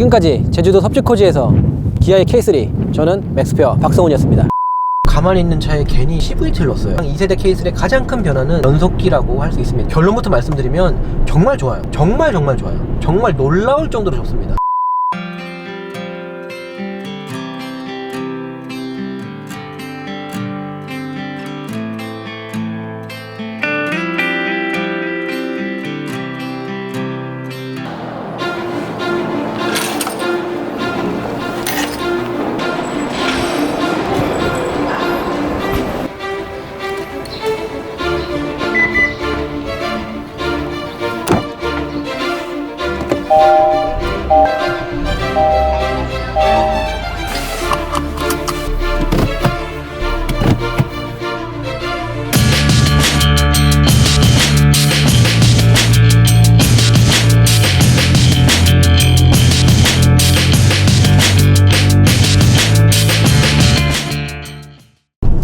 지금까지 제주도 섭지코지에서 기아의 K3, 저는 맥스페어 박성훈이었습니다. 가만히 있는 차에 괜히 CVT를 넣었어요. 2세대 K3의 가장 큰 변화는 연속기라고 할 수 있습니다. 결론부터 말씀드리면 정말 좋아요. 정말 좋아요. 정말 놀라울 정도로 좋습니다.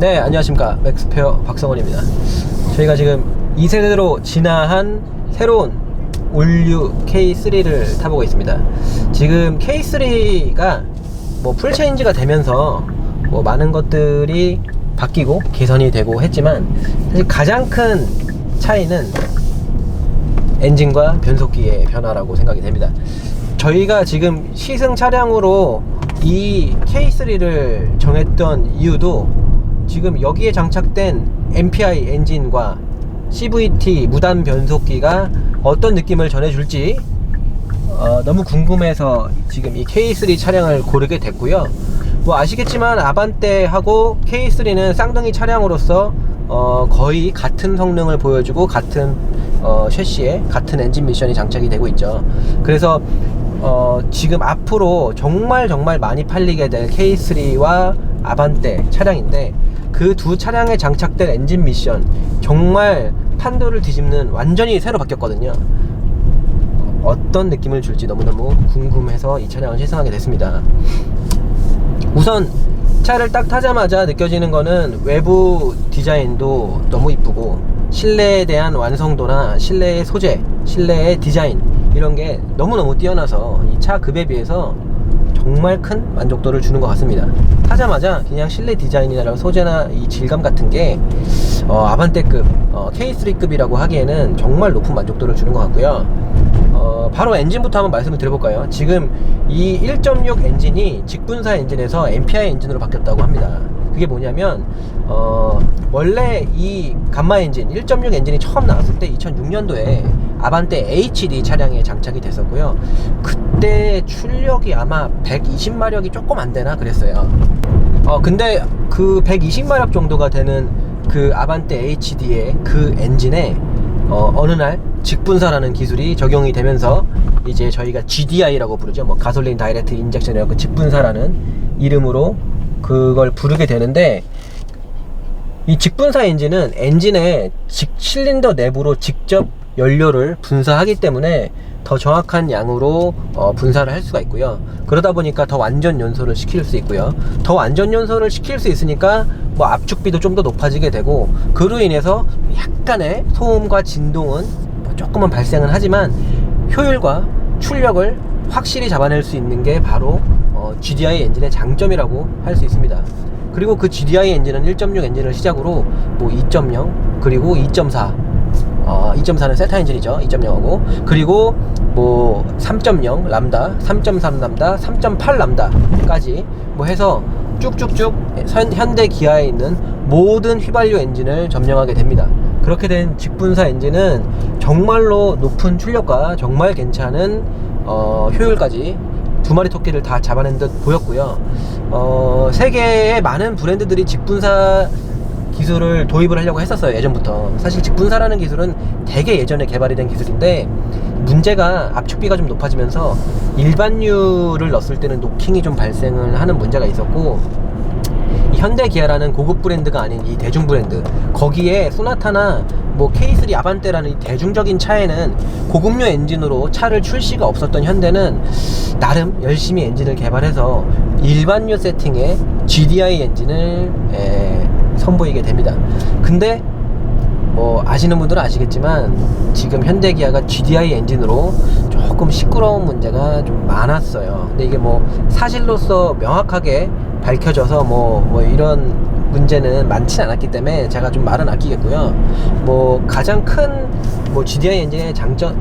네, 안녕하십니까. 맥스페어 박성원입니다. 저희가 지금 2세대로 진화한 새로운 올류 K3를 타보고 있습니다. 지금 K3가 뭐 풀체인지가 되면서 뭐 많은 것들이 바뀌고 개선이 되고 했지만, 사실 가장 큰 차이는 엔진과 변속기의 변화라고 생각이 됩니다. 저희가 지금 시승 차량으로 이 K3를 정했던 이유도 지금 여기에 장착된 MPI 엔진과 CVT 무단 변속기가 어떤 느낌을 전해줄지 너무 궁금해서 지금 이 K3 차량을 고르게 됐고요. 뭐 아시겠지만 아반떼하고 K3는 쌍둥이 차량으로서 거의 같은 성능을 보여주고 같은 셰시에 같은 엔진 미션이 장착이 되고 있죠. 그래서 지금 앞으로 정말 많이 팔리게 될 K3와 아반떼 차량인데, 그 두 차량에 장착된 엔진 미션 정말 판도를 뒤집는, 완전히 새로 바뀌었거든요. 어떤 느낌을 줄지 너무너무 궁금해서 이 차량을 시승하게 됐습니다. 우선 차를 딱 타자마자 느껴지는 거는 외부 디자인도 너무 이쁘고, 실내에 대한 완성도나 실내의 소재, 실내의 디자인, 이런 게 너무너무 뛰어나서 이 차 급에 비해서 정말 큰 만족도를 주는 것 같습니다. 타자마자 그냥 실내 디자인이나 소재나 이 질감 같은 게 아반떼급, K3급이라고 하기에는 정말 높은 만족도를 주는 것 같고요. 바로 엔진부터 한번 말씀을 드려볼까요? 지금 이 1.6 엔진이 직분사 엔진에서 MPI 엔진으로 바뀌었다고 합니다. 그게 뭐냐면 원래 이 감마 엔진 1.6 엔진이 처음 나왔을 때 2006년도에 아반떼 HD 차량에 장착이 됐었고요. 그때 출력이 아마 120마력이 조금 안 되나 그랬어요. 근데 그 120마력 정도가 되는 그 아반떼 HD의 그 엔진에 어느 날 직분사라는 기술이 적용이 되면서 이제 저희가 GDI라고 부르죠. 뭐 가솔린 다이렉트 인젝션이라고, 직분사라는 이름으로 그걸 부르게 되는데, 이 직분사 엔진은 엔진의 실린더 내부로 직접 연료를 분사하기 때문에 더 정확한 양으로 분사를 할 수가 있고요. 그러다 보니까 더 완전 연소를 시킬 수 있고요. 더 완전 연소를 시킬 수 있으니까 뭐 압축비도 좀 더 높아지게 되고, 그로 인해서 약간의 소음과 진동은 조금은 발생은 하지만 효율과 출력을 확실히 잡아낼 수 있는 게 바로 GDI 엔진의 장점이라고 할 수 있습니다. 그리고 그 GDI 엔진은 1.6 엔진을 시작으로 뭐 2.0 그리고 2.4, 2.4는 세타 엔진이죠. 2.0하고, 그리고 뭐 3.0 람다, 3.3 람다, 3.8 람다까지 뭐 해서 쭉쭉쭉 현대 기아에 있는 모든 휘발유 엔진을 점령하게 됩니다. 그렇게 된 직분사 엔진은 정말로 높은 출력과 정말 괜찮은 효율까지 두 마리 토끼를 다 잡아낸 듯 보였고요. 세계의 많은 브랜드들이 직분사 기술을 도입을 하려고 했었어요. 예전부터. 사실 직분사라는 기술은 되게 예전에 개발이 된 기술인데, 문제가 압축비가 좀 높아지면서 일반유를 넣었을 때는 노킹이 좀 발생을 하는 문제가 있었고, 현대 기아라는 고급 브랜드가 아닌 이 대중 브랜드, 거기에 소나타나 뭐 K3 아반떼라는 이 대중적인 차에는 고급류 엔진으로 차를 출시가 없었던 현대는 나름 열심히 엔진을 개발해서 일반유 세팅의 GDI 엔진을 선보이게 됩니다. 근데 뭐 아시는 분들은 아시겠지만 지금 현대 기아가 GDI 엔진으로 조금 시끄러운 문제가 좀 많았어요. 근데 이게 뭐 사실로서 명확하게 밝혀져서 뭐 이런 문제는 많지 않았기 때문에 제가 좀 말은 아끼겠고요. 뭐 가장 큰 뭐 GDI 엔진의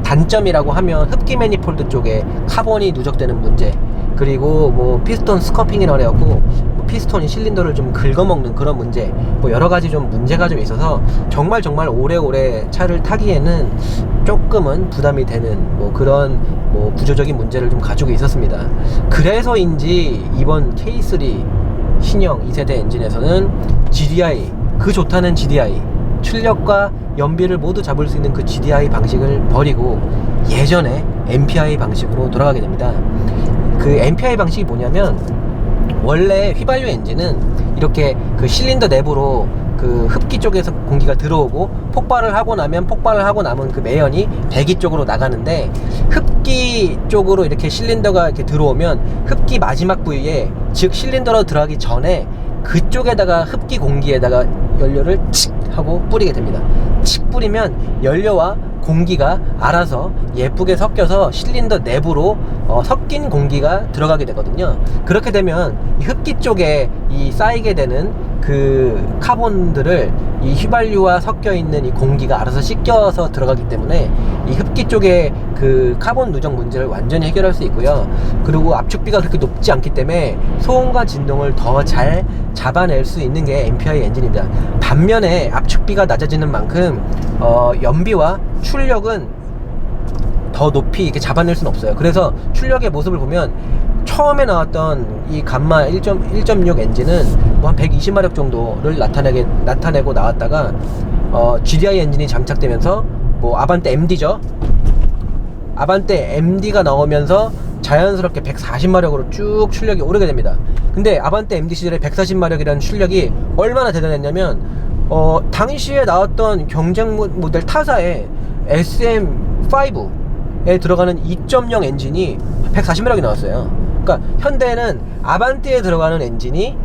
단점이라고 하면 흡기 매니폴드 쪽에 카본이 누적되는 문제, 그리고 뭐 피스톤 스커핑이라고 해갖고 뭐 피스톤이 실린더를 좀 긁어먹는 그런 문제, 뭐 여러가지 좀 문제가 좀 있어서 정말 오래오래 차를 타기에는 조금은 부담이 되는 뭐 그런 뭐 구조적인 문제를 좀 가지고 있었습니다. 그래서인지 이번 K3 신형 2세대 엔진에서는 GDI, 그 좋다는 GDI, 출력과 연비를 모두 잡을 수 있는 그 GDI 방식을 버리고 예전에 MPI 방식으로 돌아가게 됩니다. 그 MPI 방식이 뭐냐면, 원래 휘발유 엔진은 이렇게 그 실린더 내부로 그 흡기 쪽에서 공기가 들어오고 폭발을 하고 남은 그 매연이 배기 쪽으로 나가는데, 흡기 쪽으로 이렇게 실린더가 이렇게 들어오면 흡기 마지막 부위에, 즉 실린더로 들어가기 전에 그쪽에다가 흡기 공기에다가 연료를 칙 하고 뿌리게 됩니다. 칙 뿌리면 연료와 공기가 알아서 예쁘게 섞여서 실린더 내부로 섞인 공기가 들어가게 되거든요. 그렇게 되면 이 흡기 쪽에 이 쌓이게 되는 그 카본들을 이 휘발유와 섞여 있는 이 공기가 알아서 씻겨서 들어가기 때문에 이 흡기 쪽에 그 카본 누적 문제를 완전히 해결할 수 있고요. 그리고 압축비가 그렇게 높지 않기 때문에 소음과 진동을 더 잘 잡아낼 수 있는 게 MPI 엔진입니다. 반면에 압축비가 낮아지는 만큼 연비와 출력은 더 높이 이렇게 잡아낼 수는 없어요. 그래서 출력의 모습을 보면 처음에 나왔던 이 감마 1.6 엔진은 뭐 한 120마력 정도를 나타내고 나왔다가 GDI 엔진이 장착되면서 뭐 아반떼 MD죠. 아반떼 MD가 나오면서 자연스럽게 140마력으로 쭉 출력이 오르게 됩니다. 근데 아반떼 MD 시절에 140마력이라는 출력이 얼마나 대단했냐면 당시에 나왔던 경쟁 모델 타사의 SM5에 들어가는 2.0 엔진이 140마력이 나왔어요. 그러니까 현대는 아반떼에 들어가는 엔진이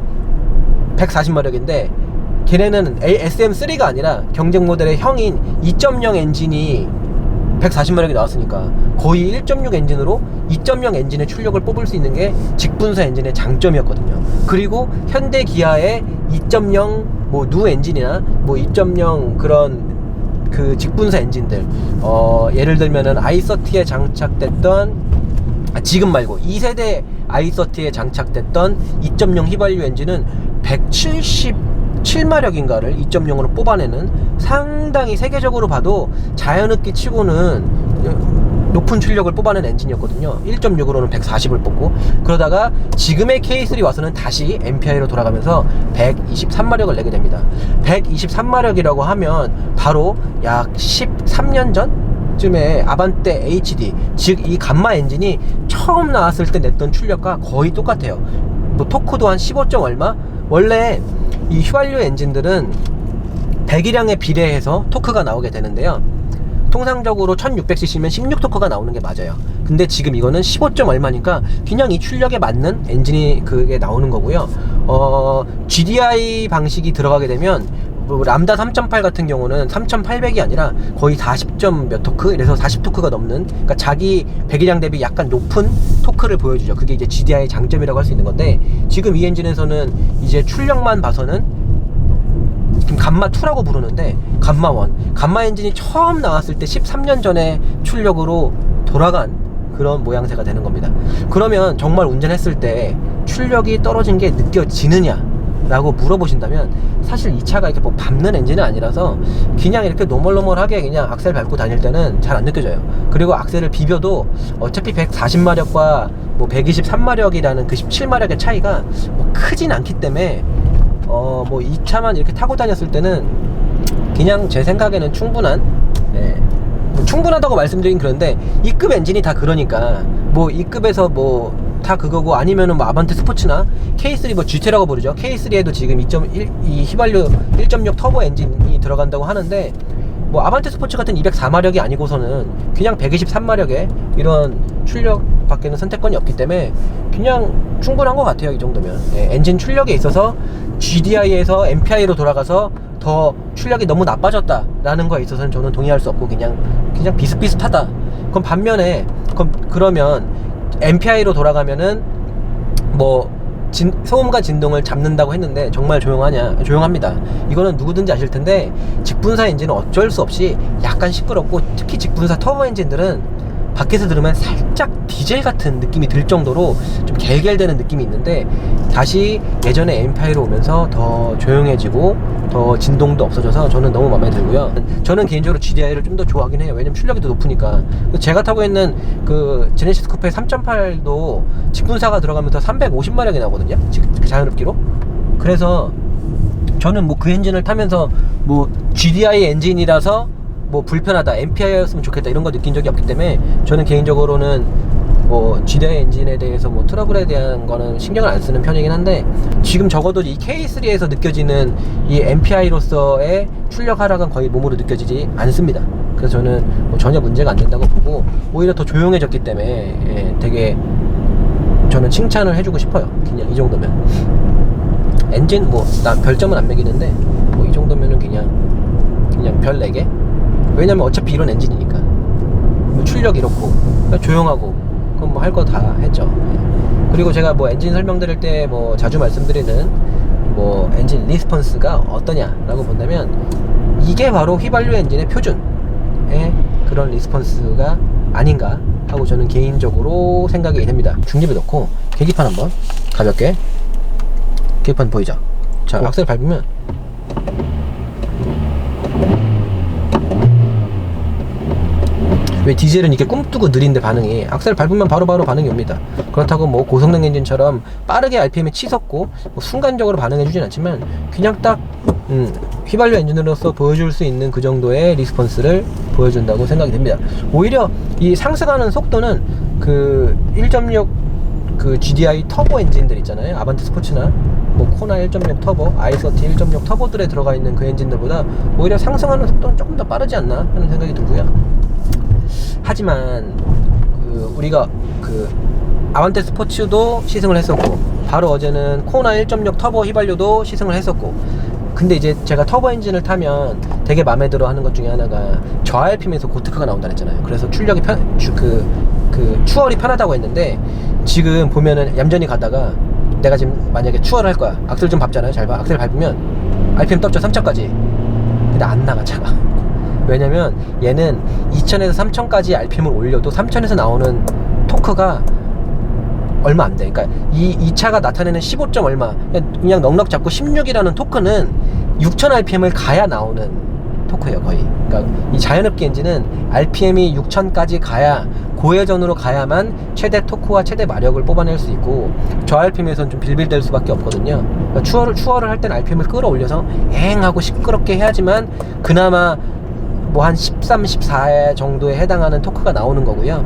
140마력인데 걔네는 SM3가 아니라 경쟁 모델의 형인 2.0 엔진이 140마력이 나왔으니까 거의 1.6 엔진으로 2.0 엔진의 출력을 뽑을 수 있는 게 직분사 엔진의 장점이었거든요. 그리고 현대 기아의 2.0 뭐 누 엔진이나 뭐 2.0 그런 그 직분사 엔진들, 예를 들면은 i30에 장착됐던, 지금 말고 2세대 i30에 장착됐던 2.0 휘발유 엔진은 177마력인가를 2.0으로 뽑아내는 상당히 세계적으로 봐도 자연흡기 치고는 높은 출력을 뽑아낸 엔진이었거든요. 1.6으로는 140을 뽑고, 그러다가 지금의 K3 와서는 다시 MPI로 돌아가면서 123마력을 내게 됩니다. 123마력이라고 하면 바로 약 13년 전쯤에 아반떼 HD, 즉 이 감마 엔진이 처음 나왔을 때 냈던 출력과 거의 똑같아요. 뭐 토크도 한 15점 얼마? 원래 이 휘발유 엔진들은 배기량에 비례해서 토크가 나오게 되는데요. 통상적으로 1600cc면 16토크가 나오는 게 맞아요. 근데 지금 이거는 15점 얼마니까 그냥 이 출력에 맞는 엔진이 그게 나오는 거고요. GDI 방식이 들어가게 되면 뭐 람다 3.8 같은 경우는 3800이 아니라 거의 40점 몇 토크, 이래서 40토크가 넘는, 그러니까 자기 배기량 대비 약간 높은 토크를 보여주죠. 그게 이제 GDI의 장점이라고 할 수 있는 건데, 지금 이 엔진에서는 이제 출력만 봐서는 지금 감마2라고 부르는데 감마1, 감마 엔진이 처음 나왔을 때 13년 전에 출력으로 돌아간 그런 모양새가 되는 겁니다. 그러면 정말 운전했을 때 출력이 떨어진 게 느껴지느냐 라고 물어보신다면, 사실 이 차가 이렇게 뭐 밟는 엔진은 아니라서 그냥 이렇게 노멀하게 그냥 악셀 밟고 다닐 때는 잘 안 느껴져요. 그리고 악셀을 비벼도 어차피 140마력과 뭐 123마력이라는 그 17마력의 차이가 뭐 크진 않기 때문에 뭐 이 차만 이렇게 타고 다녔을 때는 그냥 제 생각에는 충분한, 뭐 충분하다고 말씀드리긴 그런데 이 급 엔진이 다 그러니까 뭐 이 급에서 뭐 다 그거고, 아니면은 뭐 아반떼 스포츠나 K3 뭐 GT라고 부르죠. K3에도 지금 2.1 이 휘발유 1.6 터보 엔진이 들어간다고 하는데 뭐 아반떼 스포츠 같은 204마력이 아니고서는 그냥 123마력의 이런 출력밖에는 선택권이 없기 때문에 그냥 충분한 것 같아요. 이 정도면. 예, 엔진 출력에 있어서 GDI에서 MPI로 돌아가서 더 출력이 너무 나빠졌다라는 거에 있어서는 저는 동의할 수 없고 그냥 비슷비슷하다. 그럼 반면에 그러면 MPI로 돌아가면은 뭐 소음과 진동을 잡는다고 했는데 정말 조용합니다. 이거는 누구든지 아실 텐데 직분사 엔진은 어쩔 수 없이 약간 시끄럽고, 특히 직분사 터보 엔진들은 밖에서 들으면 살짝 디젤 같은 느낌이 들 정도로 좀 갤갤대는 느낌이 있는데, 다시 예전에 MPI로 오면서 더 조용해지고 더 진동도 없어져서 저는 너무 마음에 들고요. 저는 개인적으로 GDI를 좀 더 좋아하긴 해요. 왜냐면 출력이 더 높으니까. 제가 타고 있는 그 제네시스 쿠페 3.8도 직분사가 들어가면서 350마력이 나오거든요, 자연흡기로. 그래서 저는 뭐 그 엔진을 타면서 뭐 GDI 엔진이라서 뭐 불편하다, MPI였으면 좋겠다 이런 거 느낀 적이 없기 때문에 저는 개인적으로는 뭐 GDI 엔진에 대해서 뭐 트러블에 대한 거는 신경을 안 쓰는 편이긴 한데, 지금 적어도 이 K3에서 느껴지는 이 MPI로서의 출력 하락은 거의 몸으로 느껴지지 않습니다. 그래서 저는 뭐 전혀 문제가 안 된다고 보고, 오히려 더 조용해졌기 때문에 되게 저는 칭찬을 해주고 싶어요. 그냥 이 정도면 엔진 뭐 나 별점은 안 매기는데 뭐 이 정도면은 그냥 별 4개. 왜냐면 어차피 이런 엔진이니까. 뭐 출력 이렇고 조용하고 그럼 뭐 할 거 다 했죠. 그리고 제가 뭐 엔진 설명드릴 때 뭐 자주 말씀드리는 뭐 엔진 리스폰스가 어떠냐라고 본다면, 이게 바로 휘발유 엔진의 표준의 그런 리스폰스가 아닌가 하고 저는 개인적으로 생각이 됩니다. 중립에 넣고 계기판 한번 가볍게, 계기판 보이죠? 자, 악셀 밟으면 왜 디젤은 이렇게 꿈뜨고 느린데 반응이, 악셀 밟으면 바로바로 반응이 옵니다. 그렇다고 뭐 고성능 엔진처럼 빠르게 RPM에 치솟고 뭐 순간적으로 반응해 주진 않지만, 그냥 딱 휘발유 엔진으로서 보여줄 수 있는 그 정도의 리스폰스를 보여준다고 생각이 됩니다. 오히려 이 상승하는 속도는 그 1.6 그 GDI 터보 엔진들 있잖아요. 아반떼 스포츠나 뭐 코나 1.6 터보, i30 1.6 터보들에 들어가 있는 그 엔진들보다 오히려 상승하는 속도는 조금 더 빠르지 않나 하는 생각이 들고요. 하지만 우리가 아반떼 스포츠도 시승을 했었고, 바로 어제는 코나 1.6 터보 휘발유도 시승을 했었고, 근데 이제 제가 터보 엔진을 타면 되게 마음에 들어 하는 것 중에 하나가 저RPM에서 고특화가 나온다 했잖아요. 그래서 출력이 추월이 편하다고 했는데, 지금 보면은 얌전히 가다가 내가 지금 만약에 추월을 할 거야. 악셀 좀 밟잖아요. 잘 봐. 악셀 밟으면 RPM 떴죠, 3천까지. 근데 안 나가, 차가. 왜냐면 얘는 2000에서 3000까지 RPM을 올려도 3000에서 나오는 토크가 얼마 안 돼. 그러니까 이 차가 나타내는 15점 얼마, 그냥 넉넉 잡고 16이라는 토크는 6000rpm을 가야 나오는 토크예요, 거의. 그러니까 이 자연흡기 엔진은 RPM이 6000까지 가야, 고회전으로 가야만 최대 토크와 최대 마력을 뽑아낼 수 있고, 저RPM에서는 좀 빌빌댈 수밖에 없거든요. 그러니까 추월을 할 때는 RPM을 끌어올려서 엥하고 시끄럽게 해야지만 그나마 뭐 한 13, 14 정도에 해당하는 토크가 나오는 거고요.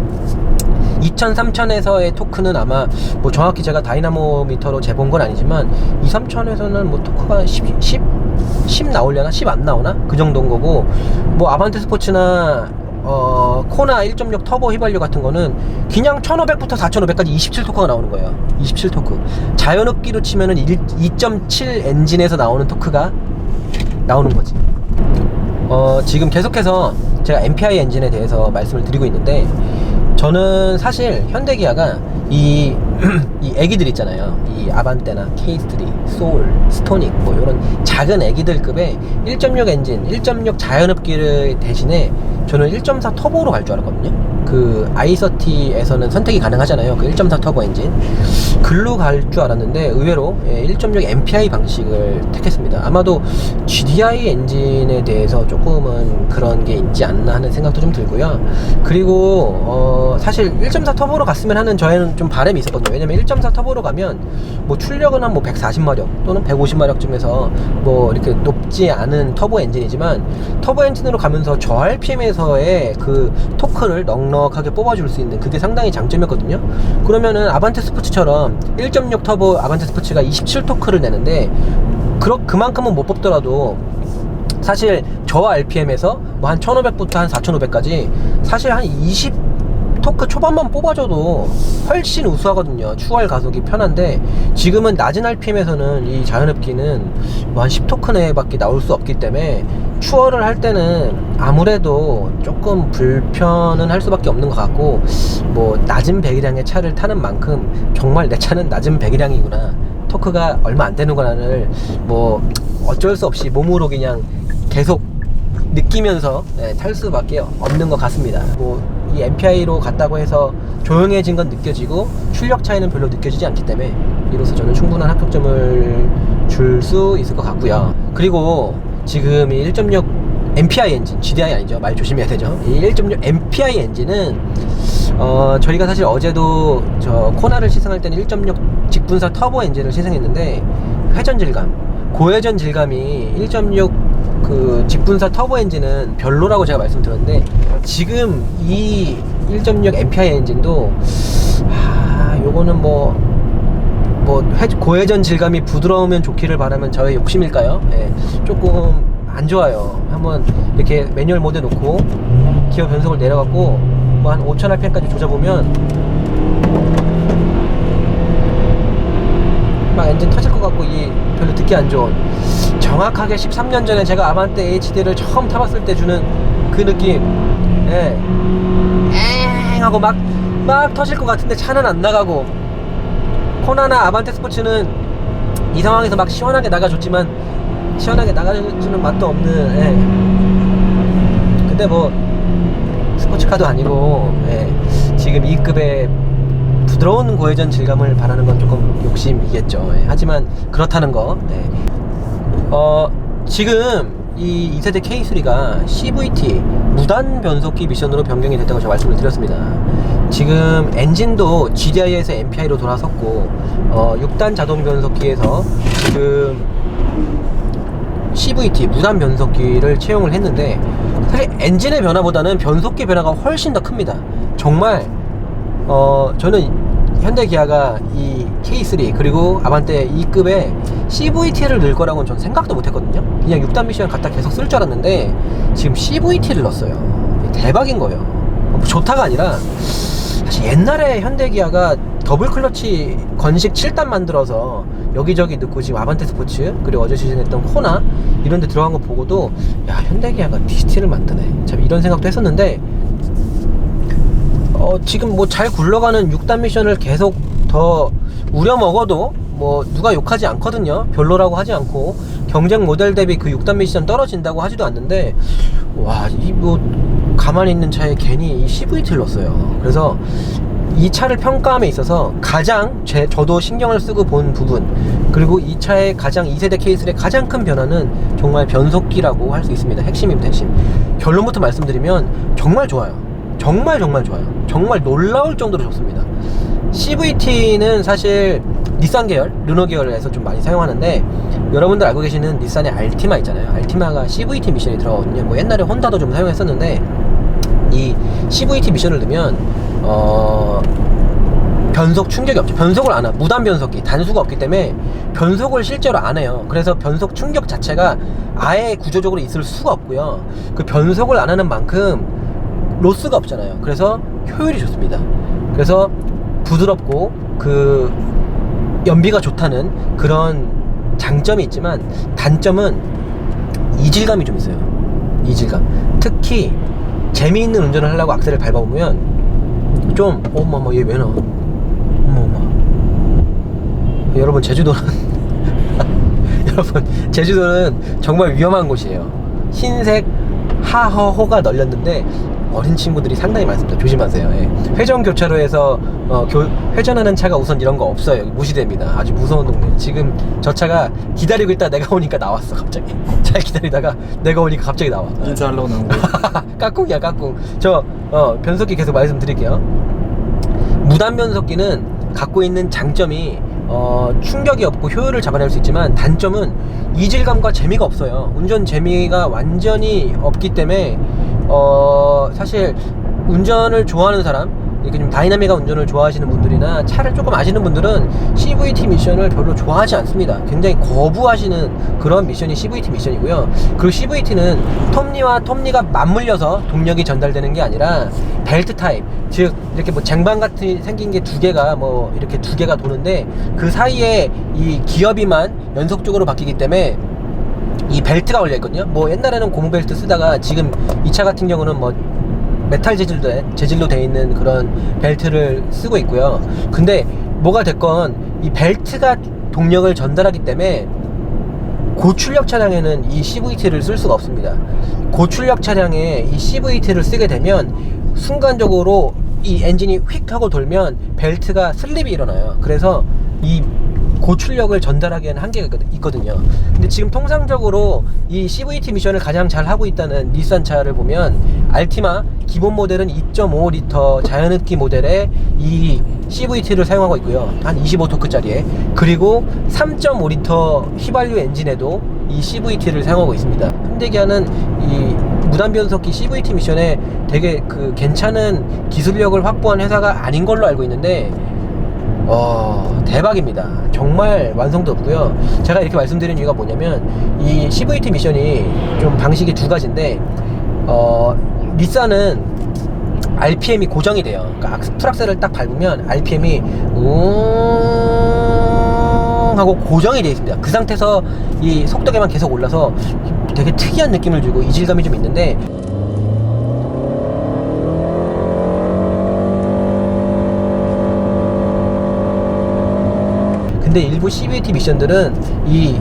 2000, 3000에서의 토크는 아마 뭐 정확히 제가 다이나모미터로 재본 건 아니지만 2, 3000에서는 뭐 토크가 10 나오려나? 10 안 나오나? 그 정도인 거고, 뭐 아반떼 스포츠나 코나 1.6 터보 휘발유 같은 거는 그냥 1500부터 4500까지 27 토크가 나오는 거예요. 27 토크. 자연흡기로 치면은 2.7 엔진에서 나오는 토크가 나오는 거지. 지금 계속해서 제가 MPI 엔진에 대해서 말씀을 드리고 있는데, 저는 사실 현대기아가 이 애기들 있잖아요. 이 아반떼나 K3, 소울, 스토닉 뭐 이런 작은 애기들급의 1.6 엔진, 1.6 자연흡기를 대신에 저는 1.4 터보로 갈 줄 알았거든요. 그 i30에서는 선택이 가능하잖아요. 그 1.4 터보 엔진. 글로 갈 줄 알았는데 의외로 1.6 MPI 방식을 택했습니다. 아마도 GDI 엔진에 대해서 조금은 그런 게 있지 않나 하는 생각도 좀 들고요. 그리고 사실 1.4 터보로 갔으면 하는 저에는 좀 바람이 있었거든요. 왜냐면 1.4 터보로 가면 뭐 출력은 한 뭐 140마력 또는 150마력쯤에서 뭐 이렇게 높지 않은 터보 엔진이지만, 터보 엔진으로 가면서 저RPM에서의 그 토크를 넉넉하게 뽑아줄 수 있는, 그게 상당히 장점이었거든요. 그러면은 아반떼 스포츠처럼 1.6 터보 아반떼 스포츠가 27 토크를 내는데 그만큼은 못 뽑더라도 사실 저 RPM에서 뭐 한 1500부터 한 4500까지 사실 한 20 토크 초반만 뽑아줘도 훨씬 우수하거든요. 추월 가속이 편한데 지금은 낮은 RPM에서는 이 자연흡기는 뭐 한 10토크 내밖에 나올 수 없기 때문에 추월을 할 때는 아무래도 조금 불편은 할 수밖에 없는 것 같고, 뭐 낮은 배기량의 차를 타는 만큼 정말 내 차는 낮은 배기량이구나, 토크가 얼마 안 되는구나를 뭐 어쩔 수 없이 몸으로 그냥 계속 느끼면서 탈 수밖에 없는 것 같습니다. 뭐 이 MPI로 갔다고 해서 조용해진 건 느껴지고 출력 차이는 별로 느껴지지 않기 때문에 이로써 저는 충분한 합격점을 줄 수 있을 것 같고요. 그리고 지금 이 1.6 MPI 엔진, GDI 아니죠, 말 조심해야 되죠. 이 1.6 MPI 엔진은 저희가 사실 어제도 저 코나를 시승할 때는 1.6 직분사 터보 엔진을 시승했는데 회전 질감, 고회전 질감이 1.6 그 직분사 터보 엔진은 별로라고 제가 말씀드렸는데, 지금 이 1.6 MPI 엔진도 요거는 고회전 질감이 부드러우면 좋기를 바라면 저의 욕심일까요? 조금 안 좋아요. 한번 이렇게 매뉴얼 모드에 놓고 기어 변속을 내려갖고 뭐 한 5000rpm까지 조져보면 막 엔진 터질 것 같고, 이 별로 듣기 안 좋은, 정확하게 13년 전에 제가 아반떼 HD를 처음 타봤을 때 주는 그 느낌, 엥 하고 막 터질 것 같은데 차는 안 나가고, 코나나 아반떼 스포츠는 이 상황에서 막 시원하게 나가줬지만 시원하게 나가주는 맛도 없는, 근데 뭐 스포츠카도 아니고, 지금 2급의 부드러운 고회전 질감을 바라는 건 조금 욕심이겠죠. 하지만 그렇다는 거. 지금 이 2세대 K3가 CVT 무단 변속기 미션으로 변경이 됐다고 제가 말씀을 드렸습니다. 지금 엔진도 GDI에서 MPI로 돌아섰고, 6단 자동 변속기에서 지금 CVT 무단 변속기를 채용을 했는데, 사실 엔진의 변화보다는 변속기 변화가 훨씬 더 큽니다. 정말 저는 현대 기아가 이 K3 그리고 아반떼 2급에 CVT를 넣을 거라고는 전 생각도 못 했거든요. 그냥 6단 미션 갖다 계속 쓸 줄 알았는데 지금 CVT를 넣었어요. 대박인 거예요. 좋다가 아니라, 사실 옛날에 현대 기아가 더블 클러치 건식 7단 만들어서 여기저기 넣고 지금 아반떼 스포츠 그리고 어제 시즌했던 코나 이런 데 들어간 거 보고도, 야, 현대 기아가 DCT를 만드네, 참 이런 생각도 했었는데, 지금 뭐 잘 굴러가는 6단 미션을 계속 더 우려먹어도 뭐 누가 욕하지 않거든요. 별로라고 하지 않고, 경쟁 모델 대비 그 6단 미션 떨어진다고 하지도 않는데, 와, 이 뭐 가만히 있는 차에 괜히 이 CVT를 넣었어요. 그래서 이 차를 평가함에 있어서 가장 저도 신경을 쓰고 본 부분, 그리고 이 차의 가장 2세대 K3의 가장 큰 변화는 정말 변속기라고 할 수 있습니다. 핵심입니다. 핵심. 결론부터 말씀드리면 정말 좋아요. 정말 좋아요. 정말 놀라울 정도로 좋습니다. CVT는 사실 닛산 계열, 르노 계열에서 좀 많이 사용하는데, 여러분들 알고 계시는 닛산의 알티마 있잖아요. 알티마가 CVT 미션이 들어가거든요. 뭐 옛날에 혼다도 좀 사용했었는데, 이 CVT 미션을 넣으면 변속 충격이 없죠. 변속을 안 해요. 무단 변속기, 단수가 없기 때문에 변속을 실제로 안 해요. 그래서 변속 충격 자체가 아예 구조적으로 있을 수가 없고요. 그 변속을 안 하는 만큼 로스가 없잖아요. 그래서 효율이 좋습니다. 그래서 부드럽고 그 연비가 좋다는 그런 장점이 있지만, 단점은 이질감이 좀 있어요. 이질감. 특히 재미있는 운전을 하려고 악셀을 밟아보면 좀 어머머 얘 왜 나와, 어머머. 여러분 제주도는 여러분 제주도는 정말 위험한 곳이에요. 흰색 하허호가 널렸는데 어린 친구들이 상당히 많습니다. 조심하세요. 회전 교차로에서 회전하는 차가 우선 이런 거 없어요. 무시됩니다. 아주 무서운 동네. 지금 저 차가 기다리고 있다 내가 오니까 나왔어. 갑자기 잘 기다리다가 내가 오니까 갑자기 나와. 인사하려고 나온 거야. 까꿍이야, 까꿍. 저 변속기 계속 말씀드릴게요. 무단 변속기는 갖고 있는 장점이 충격이 없고 효율을 잡아낼 수 있지만, 단점은 이질감과 재미가 없어요. 운전 재미가 완전히 없기 때문에 사실 운전을 좋아하는 사람, 이렇게 좀 다이나믹한 운전을 좋아하시는 분들이나 차를 조금 아시는 분들은 CVT 미션을 별로 좋아하지 않습니다. 굉장히 거부하시는 그런 미션이 CVT 미션이고요. 그리고 CVT는 톱니가 맞물려서 동력이 전달되는 게 아니라 벨트 타입, 즉 이렇게 뭐 쟁반 같은 생긴 게 두 개가 뭐 이렇게 두 개가 도는데 그 사이에 이 기어비만 연속적으로 바뀌기 때문에 이 벨트가 걸려 있거든요. 뭐 옛날에는 고무 벨트 쓰다가 지금 이 차 같은 경우는 뭐 메탈 재질로 되어 있는 그런 벨트를 쓰고 있고요. 근데 뭐가 됐건 이 벨트가 동력을 전달하기 때문에 고출력 차량에는 이 CVT를 쓸 수가 없습니다. 고출력 차량에 이 CVT를 쓰게 되면 순간적으로 이 엔진이 휙 하고 돌면 벨트가 슬립이 일어나요. 그래서 이 고출력을 전달하기에는 한계가 있거든요. 근데 지금 통상적으로 이 CVT 미션을 가장 잘 하고 있다는 닛산 차를 보면 알티마 기본 모델은 2.5L 자연흡기 모델에 이 CVT를 사용하고 있고요. 한 25토크짜리에. 그리고 3.5L 휘발유 엔진에도 이 CVT를 사용하고 있습니다. 현대기아는 이 무단 변속기 CVT 미션에 되게 그 괜찮은 기술력을 확보한 회사가 아닌 걸로 알고 있는데 대박입니다. 정말 완성도 없고요. 제가 이렇게 말씀드린 이유가 뭐냐면 이 CVT 미션이 좀 방식이 두 가지인데 닛산은 RPM이 고정이 돼요. 그러니까 풀악셀을 딱 밟으면 RPM이 하고 고정이 되어 있습니다. 그 상태에서 이 속도계만 계속 올라서 되게 특이한 느낌을 주고 이질감이 좀 있는데, 근데 일부 CVT 미션들은 이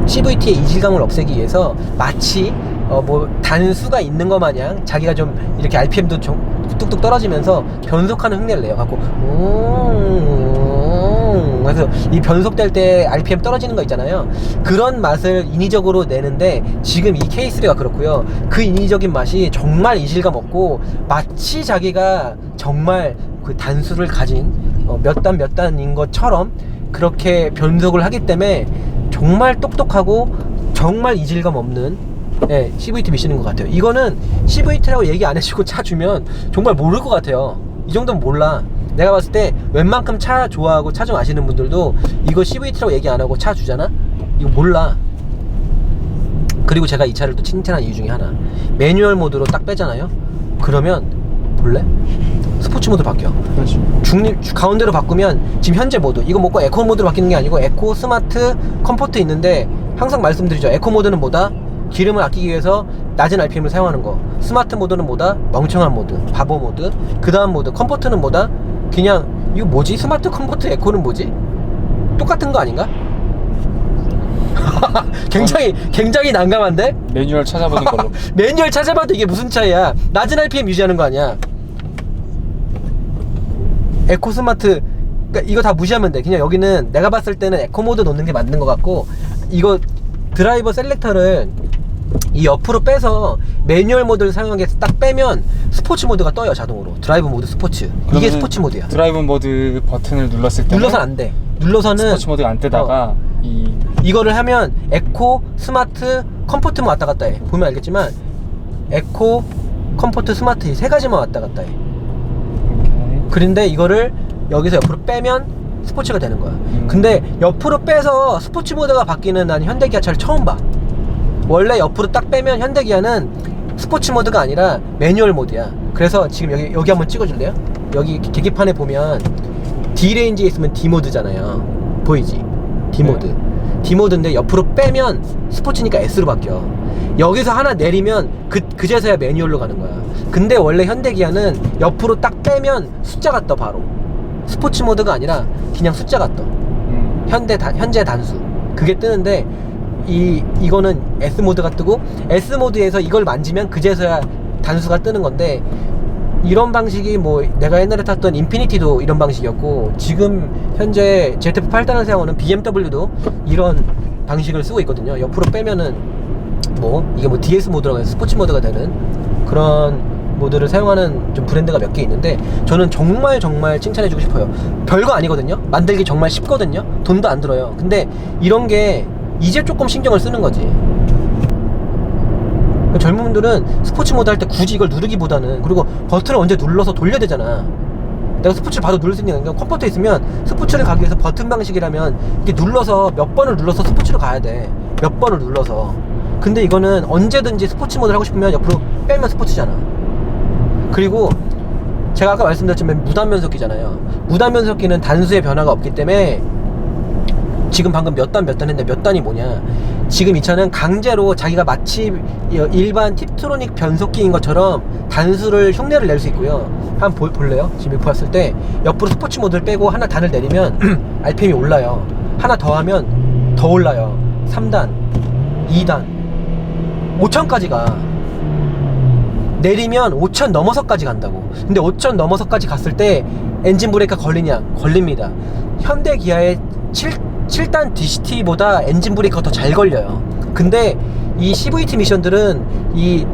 CVT의 이질감을 없애기 위해서 마치 뭐 단수가 있는 것 마냥 자기가 좀 이렇게 RPM도 좀 뚝뚝 떨어지면서 변속하는 흉내를 내요. 갖고 그래서 이 변속될 때 RPM 떨어지는 거 있잖아요. 그런 맛을 인위적으로 내는데 지금 이 K3가 그렇고요. 그 인위적인 맛이 정말 이질감 없고 마치 자기가 정말 그 단수를 가진 몇 단인 것처럼 그렇게 변속을 하기 때문에 정말 똑똑하고 정말 이질감 없는 CVT 미션인 것 같아요. 이거는 CVT라고 얘기 안 해주고 차 주면 정말 모를 것 같아요. 이 정도는 몰라. 내가 봤을 때 웬만큼 차 좋아하고 차 좀 아시는 분들도 이거 CVT라고 얘기 안 하고 차 주잖아? 이거 몰라. 그리고 제가 이 차를 또 칭찬한 이유 중에 하나, 매뉴얼 모드로 딱 빼잖아요? 그러면 볼래? 스포츠 모드로 바뀌어. 그렇지. 가운데로 바꾸면 지금 현재 모드, 이거 뭐고 에코 모드로 바뀌는 게 아니고 에코, 스마트, 컴포트 있는데 항상 말씀드리죠. 에코 모드는 뭐다? 기름을 아끼기 위해서 낮은 RPM을 사용하는 거. 스마트 모드는 뭐다? 멍청한 모드, 바보 모드. 그 다음 모드 컴포트는 뭐다? 그냥 이거 뭐지? 스마트, 컴포트, 에코는 뭐지? 똑같은 거 아닌가? 굉장히 난감한데? 매뉴얼 찾아보는 걸로. 매뉴얼 찾아봐도 이게 무슨 차이야? 낮은 RPM 유지하는 거 아니야? 에코, 스마트, 그러니까 이거 다 무시하면 돼. 그냥 여기는 내가 봤을 때는 에코 모드 놓는 게 맞는 것 같고, 이거 드라이버 셀렉터를 이 옆으로 빼서 매뉴얼 모드를 사용하게 딱 빼면 스포츠 모드가 떠요. 자동으로 드라이브 모드 스포츠. 이게 스포츠 모드야. 드라이브 모드 버튼을 눌렀을 때 눌러서는 안 돼. 눌러서는 스포츠 모드가 안 뜨다가 이거를 하면 에코, 스마트, 컴포트만 왔다 갔다 해. 보면 알겠지만 에코, 컴포트, 스마트 이 세 가지만 왔다 갔다 해. 그런데 이거를 여기서 옆으로 빼면 스포츠가 되는 거야. 근데 옆으로 빼서 스포츠 모드가 바뀌는 난 현대기아 차를 처음 봐. 원래 옆으로 딱 빼면 현대기아는 스포츠 모드가 아니라 매뉴얼 모드야. 그래서 지금 여기 한번 찍어줄래요? 여기 계기판에 보면 D레인지에 있으면 D모드잖아요. 보이지? D모드. 네. D모드인데 옆으로 빼면 스포츠니까 S로 바뀌어. 여기서 하나 내리면 그제서야 매뉴얼로 가는 거야. 근데 원래 현대기아는 옆으로 딱 빼면 숫자가 떠. 바로 스포츠 모드가 아니라 그냥 숫자가 떠. 현재 단수 그게 뜨는데 이거는 S 모드가 뜨고, S 모드에서 이걸 만지면 그제서야 단수가 뜨는 건데, 이런 방식이 뭐 내가 옛날에 탔던 인피니티도 이런 방식이었고, 지금 현재 ZF8단을 사용하는 BMW도 이런 방식을 쓰고 있거든요. 옆으로 빼면은 이게 뭐 DS 모드라고 해서 스포츠 모드가 되는 그런 모드를 사용하는 좀 브랜드가 몇 개 있는데, 저는 정말 칭찬해주고 싶어요. 별거 아니거든요. 만들기 정말 쉽거든요. 돈도 안 들어요. 근데 이런 게 이제 조금 신경을 쓰는 거지. 젊은 분들은 스포츠 모드 할 때 굳이 이걸 누르기보다는, 그리고 버튼을 언제 눌러서 돌려야 되잖아. 내가 스포츠를 바로 누를 수 있는 게 컴포트에 있으면 스포츠를 가기 위해서 버튼 방식이라면 이렇게 눌러서 몇 번을 눌러서 스포츠로 가야 돼. 몇 번을 눌러서. 근데 이거는 언제든지 스포츠 모드를 하고 싶으면 옆으로 빼면 스포츠잖아. 그리고 제가 아까 말씀드렸지만 무단 변속기잖아요. 무단 변속기는 단수의 변화가 없기 때문에 지금 방금 몇 단 했는데 몇 단이 뭐냐, 지금 이 차는 강제로 자기가 마치 일반 팁트로닉 변속기인 것처럼 단수를 흉내를 낼 수 있고요. 한번 볼래요? 지금 이거 봤을 때 옆으로 스포츠 모드를 빼고 하나 단을 내리면 RPM이 올라요. 하나 더 하면 더 올라요. 3단 2단 5천까지 가. 내리면 5천 넘어서까지 간다고. 근데 5천 넘어서까지 갔을 때 엔진 브레이크가 걸리냐? 걸립니다. 현대 기아의 7단 DCT보다 엔진 브레이크가 더 잘 걸려요. 근데 이 CVT 미션들은 이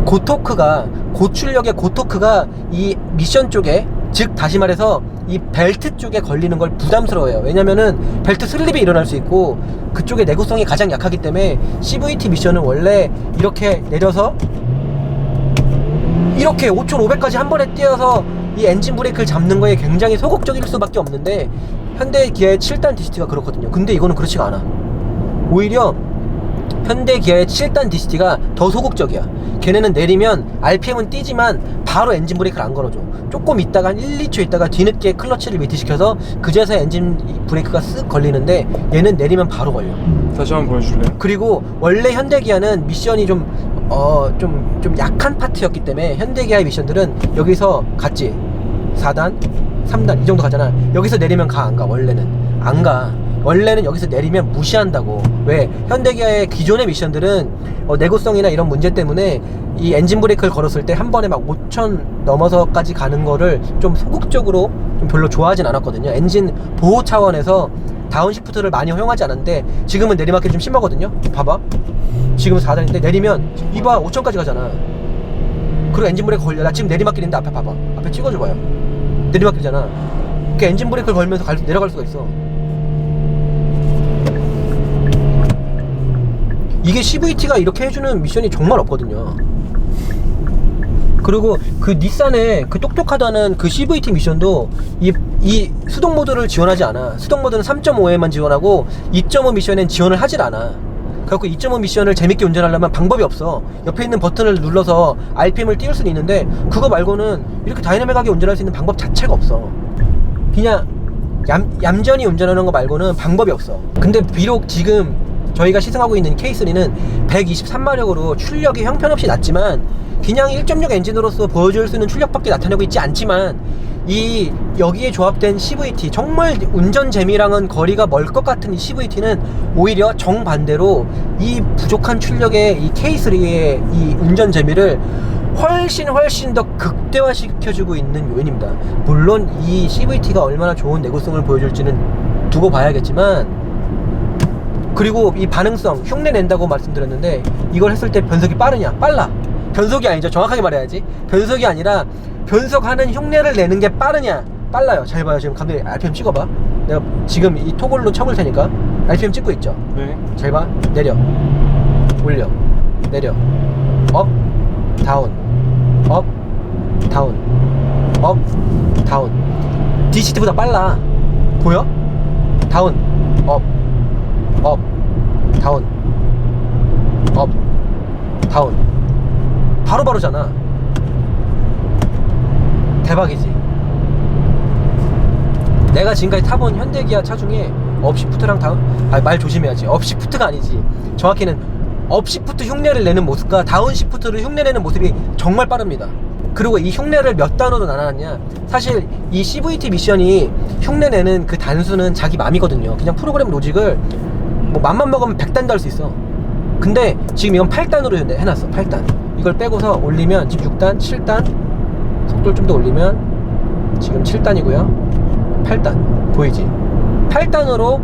고토크가, 고출력의 고토크가 이 미션 쪽에, 즉 다시 말해서 이 벨트 쪽에 걸리는 걸 부담스러워해요. 왜냐면은 벨트 슬립이 일어날 수 있고 그쪽에 내구성이 가장 약하기 때문에 CVT 미션은 원래 이렇게 내려서 이렇게 5,500까지 한 번에 뛰어서 이 엔진 브레이크를 잡는 거에 굉장히 소극적일 수밖에 없는데 현대 기아의 7단 DCT가 그렇거든요. 근데 이거는 그렇지가 않아. 오히려 현대 기아의 7단 DCT가 더 소극적이야. 걔네는 내리면 RPM은 뛰지만 바로 엔진 브레이크를 안 걸어줘. 조금 있다가 한 1, 2초 있다가 뒤늦게 클러치를 미트시켜서 그제서야 엔진 브레이크가 쓱 걸리는데 얘는 내리면 바로 걸려. 다시 한번 보여줄래요? 그리고 원래 현대 기아는 미션이 좀 약한 파트였기 때문에 현대 기아의 미션들은 여기서 갔지. 4단, 3단 이 정도 가잖아. 여기서 내리면 가, 안 가? 원래는 안 가. 원래는 여기서 내리면 무시한다고. 왜? 현대기아의 기존의 미션들은 내구성이나 이런 문제 때문에 이 엔진 브레이크를 걸었을 때 한 번에 막 5천 넘어서까지 가는 거를 좀 소극적으로 좀 별로 좋아하진 않았거든요. 엔진 보호 차원에서 다운시프트를 많이 허용하지 않았는데 지금은 내리막길이 좀 심하거든요. 봐봐, 지금 4단인데 내리면 이봐 5천까지 가잖아. 그리고 엔진 브레이크 걸려. 나 지금 내리막길인데 앞에 봐봐, 앞에 찍어줘봐요. 내리막길이잖아. 그 엔진 브레이크를 걸면서 내려갈 수가 있어. 이게 CVT가 이렇게 해주는 미션이 정말 없거든요. 그리고 그 닛산의 그 똑똑하다는 그 CVT 미션도 이 수동 모드를 지원하지 않아. 수동 모드는 3.5에만 지원하고 2.5 미션엔 지원을 하질 않아. 그래갖고 2.5 미션을 재밌게 운전하려면 방법이 없어. 옆에 있는 버튼을 눌러서 RPM을 띄울 수는 있는데 그거 말고는 이렇게 다이나믹하게 운전할 수 있는 방법 자체가 없어. 그냥 얌전히 운전하는 거 말고는 방법이 없어. 근데 비록 지금 저희가 시승하고 있는 K3는 123마력으로 출력이 형편없이 낮지만 그냥 1.6 엔진으로서 보여줄 수 있는 출력밖에 나타내고 있지 않지만 여기에 조합된 CVT, 정말 운전 재미랑은 거리가 멀 것 같은 이 CVT는 오히려 정반대로 이 부족한 출력의 이 K3의 이 운전 재미를 훨씬 더 극대화시켜주고 있는 요인입니다. 물론 이 CVT가 얼마나 좋은 내구성을 보여줄지는 두고 봐야겠지만, 그리고 이 반응성, 흉내 낸다고 말씀드렸는데 이걸 했을 때 변속이 빠르냐? 빨라. 변속이 아니죠. 정확하게 말해야지. 변속이 아니라 변속하는 흉내를 내는 게 빠르냐? 빨라요. 잘 봐요. 지금 감독님 RPM 찍어봐. 내가 지금 이 토글로 쳐볼 테니까 RPM 찍고 있죠? 네. 잘 봐. 내려, 올려, 내려, 업, 다운, 업, 다운, 업, 다운. DCT보다 빨라. 보여? 다운, 업, 업, 다운, 업, 다운. 바로바로잖아. 대박이지. 내가 지금까지 타본 현대기아 차 중에 업시프트랑 다운, 말 조심해야지. 업시프트가 아니지. 정확히는 업시프트 흉내를 내는 모습과 다운시프트를 흉내내는 모습이 정말 빠릅니다. 그리고 이 흉내를 몇 단어로 나눠놨냐, 사실 이 CVT 미션이 흉내내는 그 단수는 자기 맘이거든요. 그냥 프로그램 로직을 뭐 맘만 먹으면 100단도 할 수 있어. 근데 지금 이건 8단으로 해놨어. 8단. 이걸 빼고서 올리면 지금 6단, 7단, 속도를 좀 더 올리면 지금 7단이고요 8단 보이지? 8단으로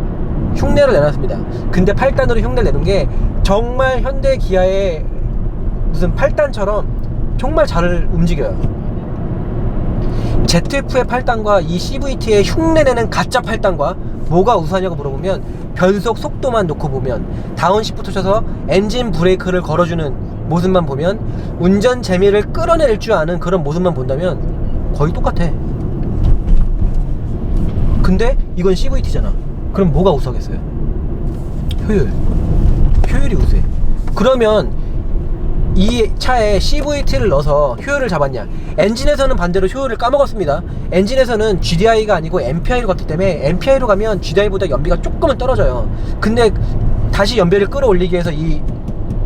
흉내를 내놨습니다. 근데 8단으로 흉내를 내는 게 정말 현대 기아의 무슨 8단처럼 정말 잘 움직여요. ZF의 8단과 이 CVT의 흉내내는 가짜 8단과 뭐가 우수하냐고 물어보면 변속 속도만 놓고 보면, 다운시프트 쳐서 엔진 브레이크를 걸어주는 모습만 보면, 운전 재미를 끌어낼 줄 아는 그런 모습만 본다면 거의 똑같아. 근데 이건 CVT잖아. 그럼 뭐가 우수하겠어요? 효율이 우수해. 그러면 이 차에 CVT를 넣어서 효율을 잡았냐? 엔진에서는 반대로 효율을 까먹었습니다. 엔진에서는 GDI가 아니고 MPI로 갔기 때문에 MPI로 가면 GDI보다 연비가 조금은 떨어져요. 근데 다시 연비를 끌어올리기 위해서 이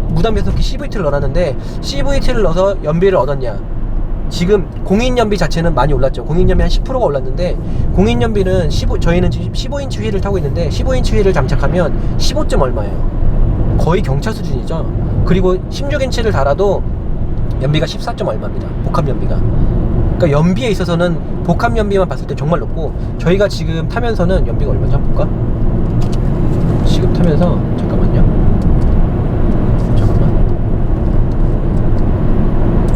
무단 변속기 CVT를 넣어놨는데, CVT를 넣어서 연비를 얻었냐? 지금 공인연비 자체는 많이 올랐죠. 공인연비 한 10%가 올랐는데, 공인연비는 저희는 지금 15인치 휠을 타고 있는데 15인치 휠을 장착하면 15점 얼마예요. 거의 경차 수준이죠. 그리고 16인치를 달아도 연비가 14점 얼마입니다. 복합 연비가. 그러니까 연비에 있어서는 복합 연비만 봤을 때 정말 높고, 저희가 지금 타면서는 연비가 얼마인지 한번 볼까? 지금 타면서 잠깐만요.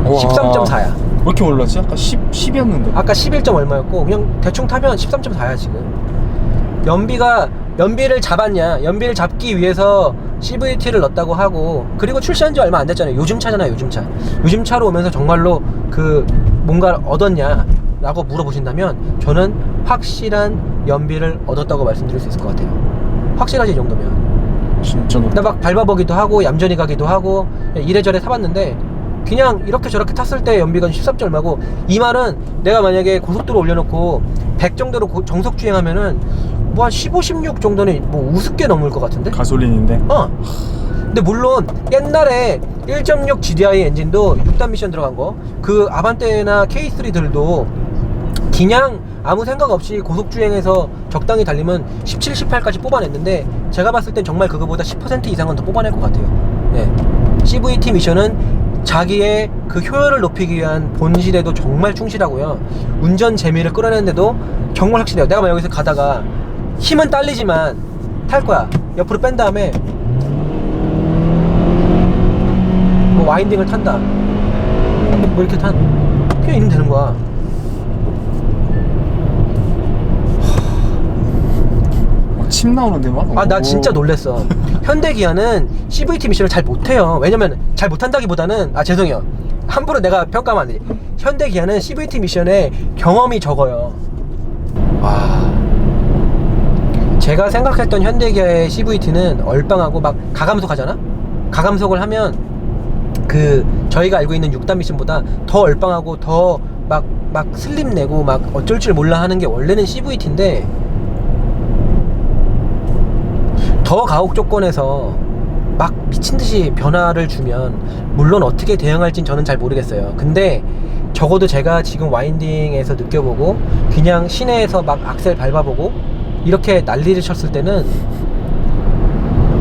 13.4야. 왜 이렇게 올랐지? 아까 10이었는데. 아까 11점 얼마였고, 그냥 대충 타면 13.4야 지금. 연비를 잡았냐? 연비를 잡기 위해서 CVT를 넣었다고 하고, 그리고 출시한 지 얼마 안 됐잖아요. 요즘 차잖아요. 요즘 차로 오면서 정말로 뭔가를 얻었냐 라고 물어보신다면, 저는 확실한 연비를 얻었다고 말씀드릴 수 있을 것 같아요. 확실하지, 이 정도면. 진짜 높다. 나 막 밟아보기도 하고 얌전히 가기도 하고 이래저래 타봤는데, 그냥 이렇게 저렇게 탔을 때 연비가 13점 얼마고, 이 말은 내가 만약에 고속도로 올려놓고 100 정도로 정속 주행하면은 뭐 한 15, 16 정도는 뭐 우습게 넘을 것 같은데? 가솔린인데. 근데 물론 옛날에 1.6 GDI 엔진도 6단 미션 들어간 거, 그 아반떼나 K3들도 그냥 아무 생각 없이 고속 주행해서 적당히 달리면 17, 18까지 뽑아냈는데, 제가 봤을 땐 정말 그거보다 10% 이상은 더 뽑아낼 것 같아요. 네. CVT 미션은 자기의 그 효율을 높이기 위한 본질에도 정말 충실하고요. 운전 재미를 끌어내는데도 정말 확실해요. 내가 여기서 가다가 힘은 딸리지만 탈 거야. 옆으로 뺀 다음에 뭐 와인딩을 탄다, 뭐 이렇게 그냥 이러면 되는 거야. 침 나오는데 막. 나 진짜 놀랬어. 현대기아는 CVT 미션을 잘 못해요. 왜냐면 잘 못한다기보다는, 죄송해요, 함부로 내가 평가하면 안 되지. 현대기아는 CVT 미션에 경험이 적어요. 제가 생각했던 현대기아의 CVT는 얼빵하고 막 가감속 하잖아? 가감속을 하면 저희가 알고 있는 6단 미션보다 더 얼빵하고 더 막 슬립 내고 막 어쩔 줄 몰라 하는 게 원래는 CVT인데, 더 가혹 조건에서 막 미친듯이 변화를 주면 물론 어떻게 대응할진 저는 잘 모르겠어요. 근데 적어도 제가 지금 와인딩에서 느껴보고 그냥 시내에서 막 악셀 밟아보고 이렇게 난리를 쳤을 때는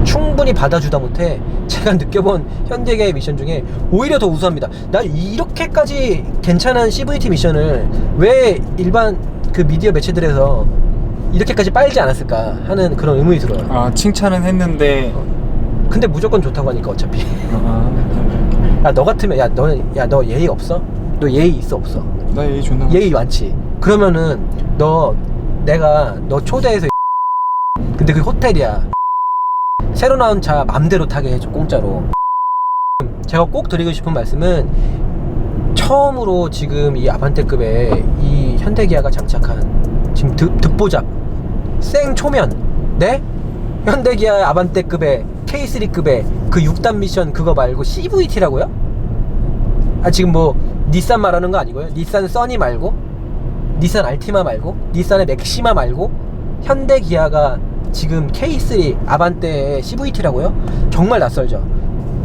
충분히 받아주다 못해 제가 느껴본 현대기아의 미션 중에 오히려 더 우수합니다. 나 이렇게까지 괜찮은 CVT 미션을 왜 일반 미디어 매체들에서 이렇게까지 빨지 않았을까 하는 그런 의문이 들어요. 칭찬은 했는데. 근데 무조건 좋다고 하니까 어차피. 너 같으면 너 예의 없어? 너 예의 있어 없어? 나 예의 존나 예의 많지. 그러면은 내가 너 초대해서 근데 그 호텔이야. 새로 나온 차 맘대로 타게 해줘, 공짜로. 제가 꼭 드리고 싶은 말씀은, 처음으로 지금 이 아반떼급의 이 현대기아가 장착한 지금 듣보잡 생초면, 네? 현대기아 아반떼급의 K3급의 그 6단 미션 그거 말고 CVT라고요? 지금 뭐 닛산 말하는 거 아니고요? 닛산 써니 말고, 닛산 알티마 말고, 닛산의 맥시마 말고, 현대기아가 지금 K3 아반떼의 CVT라고요? 정말 낯설죠.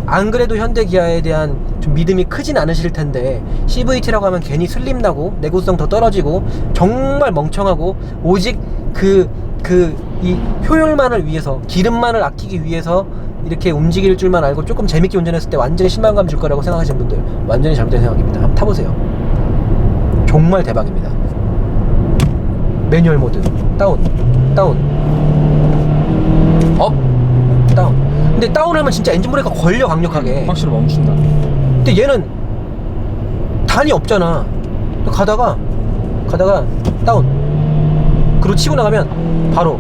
안 그래도 현대기아에 대한 좀 믿음이 크진 않으실 텐데, CVT라고 하면 괜히 슬립 나고 내구성 더 떨어지고 정말 멍청하고, 오직 이 효율만을 위해서, 기름만을 아끼기 위해서 이렇게 움직일 줄만 알고 조금 재밌게 운전했을 때 완전히 실망감 줄 거라고 생각하시는 분들, 완전히 잘못된 생각입니다. 한번 타보세요. 정말 대박입니다. 매뉴얼 모드 다운, 업, 다운. 근데 다운하면 진짜 엔진 브레이크가 걸려, 강력하게. 확실히 멈춘다. 근데 얘는 단이 없잖아. 가다가 다운, 그리고 치고 나가면 바로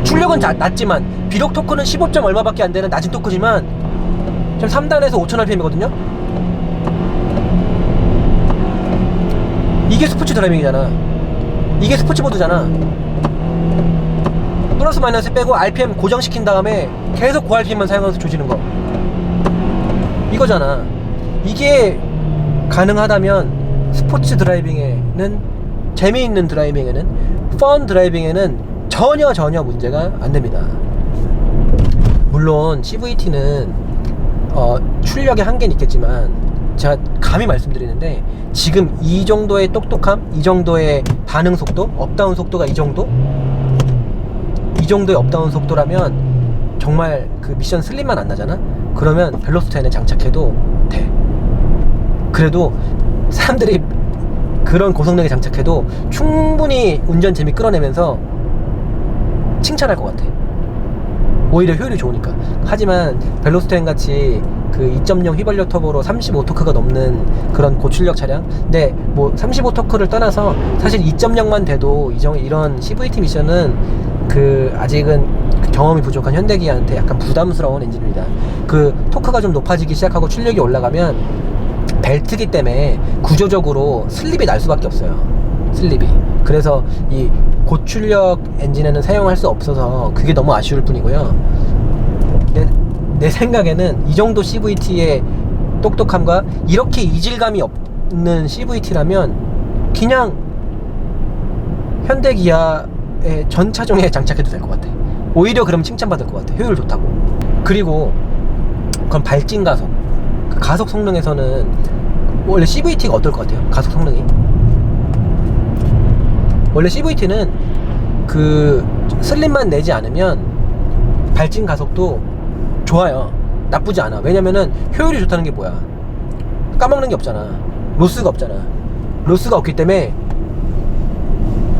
출력은 낮지만, 비록 토크는 15점 얼마밖에 안 되는 낮은 토크지만 지금 3단에서 5000rpm이거든요 이게 스포츠 드라이빙이잖아. 이게 스포츠보드잖아. 플러스 마이너스 빼고 RPM 고정시킨 다음에 계속 고RPM만 사용해서 조지는 거, 이거잖아. 이게 가능하다면 스포츠 드라이빙에는, 재미있는 드라이빙에는, 펀 드라이빙에는 전혀 문제가 안 됩니다. 물론 CVT는 출력의 한계는 있겠지만, 제가 감히 말씀드리는데 지금 이 정도의 똑똑함, 이 정도의 반응 속도, 업다운 속도가 이 정도의 업다운 속도라면 정말 그 미션 슬림만 안 나잖아? 그러면 벨로스터에는 장착해도 돼. 그래도 사람들이 그런 고성능에 장착해도 충분히 운전 재미 끌어내면서 칭찬할 것 같아. 오히려 효율이 좋으니까. 하지만 벨로스터행 같이 그 2.0 휘발유 터보로 35토크가 넘는 그런 고출력 차량, 근데 뭐 35토크를 떠나서 사실 2.0만 돼도 이런 CVT 미션은 그 아직은 경험이 부족한 현대기아한테 약간 부담스러운 엔진입니다. 그 토크가 좀 높아지기 시작하고 출력이 올라가면 벨트기 때문에 구조적으로 슬립이 날 수밖에 없어요. 슬립이. 그래서 이 고출력 엔진에는 사용할 수 없어서 그게 너무 아쉬울 뿐이고요. 내 생각에는 이 정도 CVT의 똑똑함과 이렇게 이질감이 없는 CVT라면 그냥 현대기아의 전 차종에 장착해도 될 것 같아. 오히려 그럼 칭찬받을 것 같아. 효율 좋다고. 그리고 그럼 발진 가속, 그 가속 성능에서는 원래 CVT가 어떨 것 같아요? 가속 성능이 원래 CVT는 그 슬립만 내지 않으면 발진 가속도 좋아요. 나쁘지 않아. 왜냐면은 효율이 좋다는 게 뭐야? 까먹는 게 없잖아. 로스가 없잖아. 로스가 없기 때문에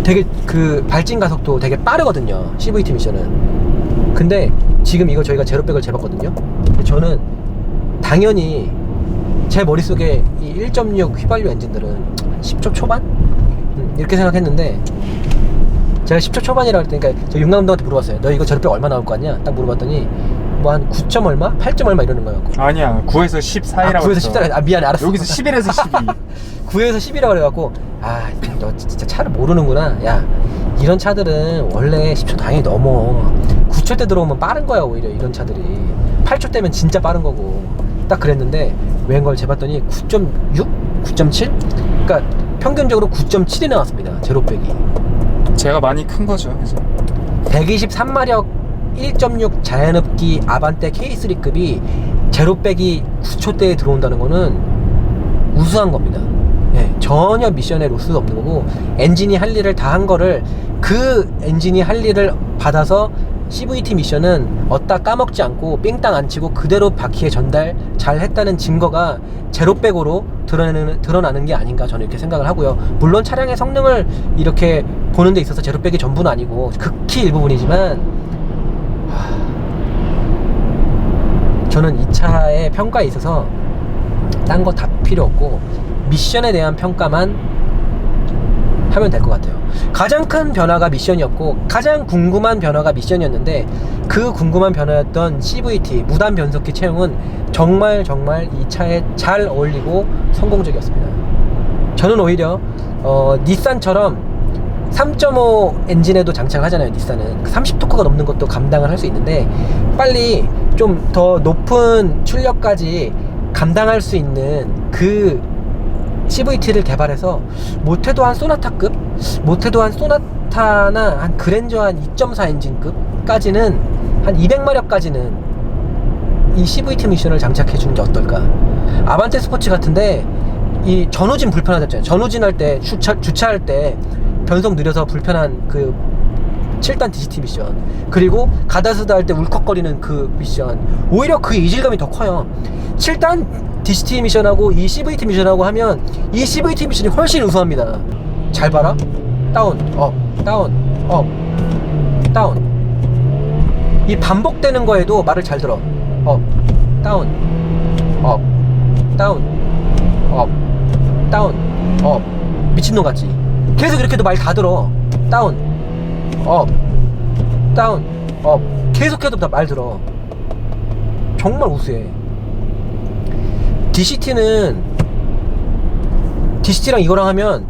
되게 그 발진 가속도 되게 빠르거든요, CVT 미션은. 근데 지금 이거 저희가 제로백을 재봤거든요. 근데 저는 당연히 제 머릿속에 이 1.6 휘발유 엔진들은 10초 초반? 이렇게 생각했는데, 제가 10초 초반이라고 할 때, 그러니까 저 육남동한테 물어봤어요. 너 이거 제로백 얼마 나올 거 같냐? 딱 물어봤더니 뭐 한 9점 얼마? 8점 얼마 이러는 거예요. 아니야, 9에서 10 사이라고. 9에서 10 사이. 미안해, 알았어. 여기서 11에서 12. 9에서 10이라고 그래갖고, 너 진짜 차를 모르는구나. 야, 이런 차들은 원래 10초 당연히 넘어. 9초 때 들어오면 빠른 거야, 오히려 이런 차들이. 8초 때면 진짜 빠른 거고. 딱 그랬는데 웬걸 재봤더니 9.6? 9.7? 그러니까 평균적으로 9.7이 나왔습니다, 제로백이. 제가 많이 큰 거죠, 그래서. 123마력 1.6 자연흡기 아반떼 K3급이 제로백이 9초대에 들어온다는 거는 우수한 겁니다. 예, 전혀 미션에 로스도 없는 거고, 엔진이 할 일을 다 한 거를, 그 엔진이 할 일을 받아서 CVT 미션은 어디다 까먹지 않고 삥땅 안 치고 그대로 바퀴에 전달 잘 했다는 증거가 제로백으로 드러나는 게 아닌가, 저는 이렇게 생각을 하고요. 물론 차량의 성능을 이렇게 보는 데 있어서 제로백이 전부는 아니고 극히 일부분이지만, 저는 이 차의 평가에 있어서 딴 거 다 필요 없고 미션에 대한 평가만 하면 될 것 같아요. 가장 큰 변화가 미션이었고, 가장 궁금한 변화가 미션이었는데, 그 궁금한 변화였던 CVT 무단 변속기 채용은 정말 이 차에 잘 어울리고 성공적이었습니다. 저는 오히려 닛산처럼 3.5 엔진에도 장착을 하잖아요. 닛산은 30토크가 넘는 것도 감당을 할 수 있는데, 빨리 좀 더 높은 출력까지 감당할 수 있는 그 CVT를 개발해서, 못해도 한 소나타급, 못해도 한 소나타나 한 그랜저 한 2.4 엔진급까지는, 한 200마력까지는 이 CVT 미션을 장착해 주는 게 어떨까. 아반떼 스포츠 같은데 이 전후진 불편하잖아요. 전후진 할 때, 주차할 때 변속 느려서 불편한 그 7단 DCT 미션, 그리고 가다스다 할 때 울컥거리는 그 미션, 오히려 그 이질감이 더 커요. 7단 DCT 미션하고 이 CVT 미션하고 하면 이 CVT 미션이 훨씬 우수합니다. 잘 봐라. 다운, 업, 다운, 업, 다운. 이 반복되는 거에도 말을 잘 들어. 업, 다운, 업, 다운, 업, 다운, 업. 미친놈 같지? 계속 이렇게도 말 다 들어. 다운, 업, 다운, 업. 계속해도 다 말 들어. 정말 우수해. DCT랑 이거랑 하면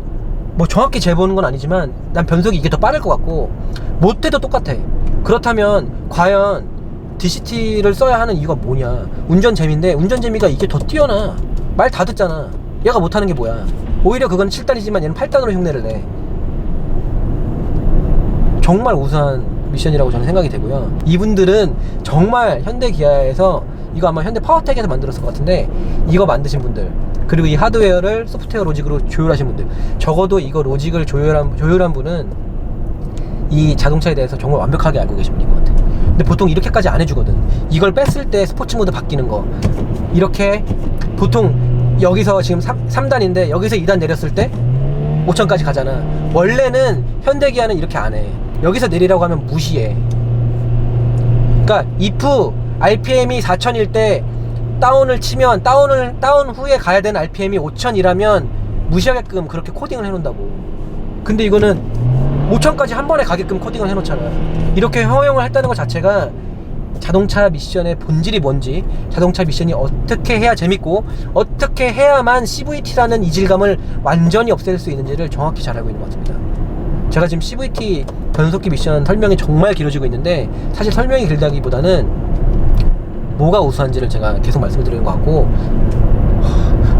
뭐 정확히 재보는 건 아니지만 난 변속이 이게 더 빠를 것 같고 못해도 똑같아. 그렇다면 과연 DCT를 써야 하는 이유가 뭐냐. 운전 재미인데 운전 재미가 이게 더 뛰어나. 말 다 듣잖아. 얘가 못하는 게 뭐야. 오히려 그건 7단이지만 얘는 8단으로 흉내를 내. 정말 우수한 미션이라고 저는 생각이 되고요. 이분들은 정말 현대 기아에서 이거 아마 현대 파워텍에서 만들었을 것 같은데 이거 만드신 분들 그리고 이 하드웨어를 소프트웨어 로직으로 조율하신 분들 적어도 이거 로직을 조율한 분은 이 자동차에 대해서 정말 완벽하게 알고 계신 분인 것 같아. 근데 보통 이렇게까지 안 해주거든. 이걸 뺐을 때 스포츠 모드 바뀌는 거 이렇게 보통 여기서 지금 3단인데 여기서 2단 내렸을 때 5천까지 가잖아. 원래는 현대기아는 이렇게 안 해. 여기서 내리라고 하면 무시해. 그러니까 if RPM이 4000일 때 다운을 치면 다운 후에 가야 되는 RPM이 5000이라면 무시하게끔 그렇게 코딩을 해놓는다고. 근데 이거는 5000까지 한 번에 가게끔 코딩을 해놓잖아. 이렇게 허용을 했다는 것 자체가 자동차 미션의 본질이 뭔지, 자동차 미션이 어떻게 해야 재밌고 어떻게 해야만 CVT라는 이질감을 완전히 없앨 수 있는지를 정확히 잘 알고 있는 것 같습니다. 제가 지금 CVT 변속기 미션 설명이 정말 길어지고 있는데 사실 설명이 길다기보다는 뭐가 우수한지를 제가 계속 말씀을 드리는 것 같고,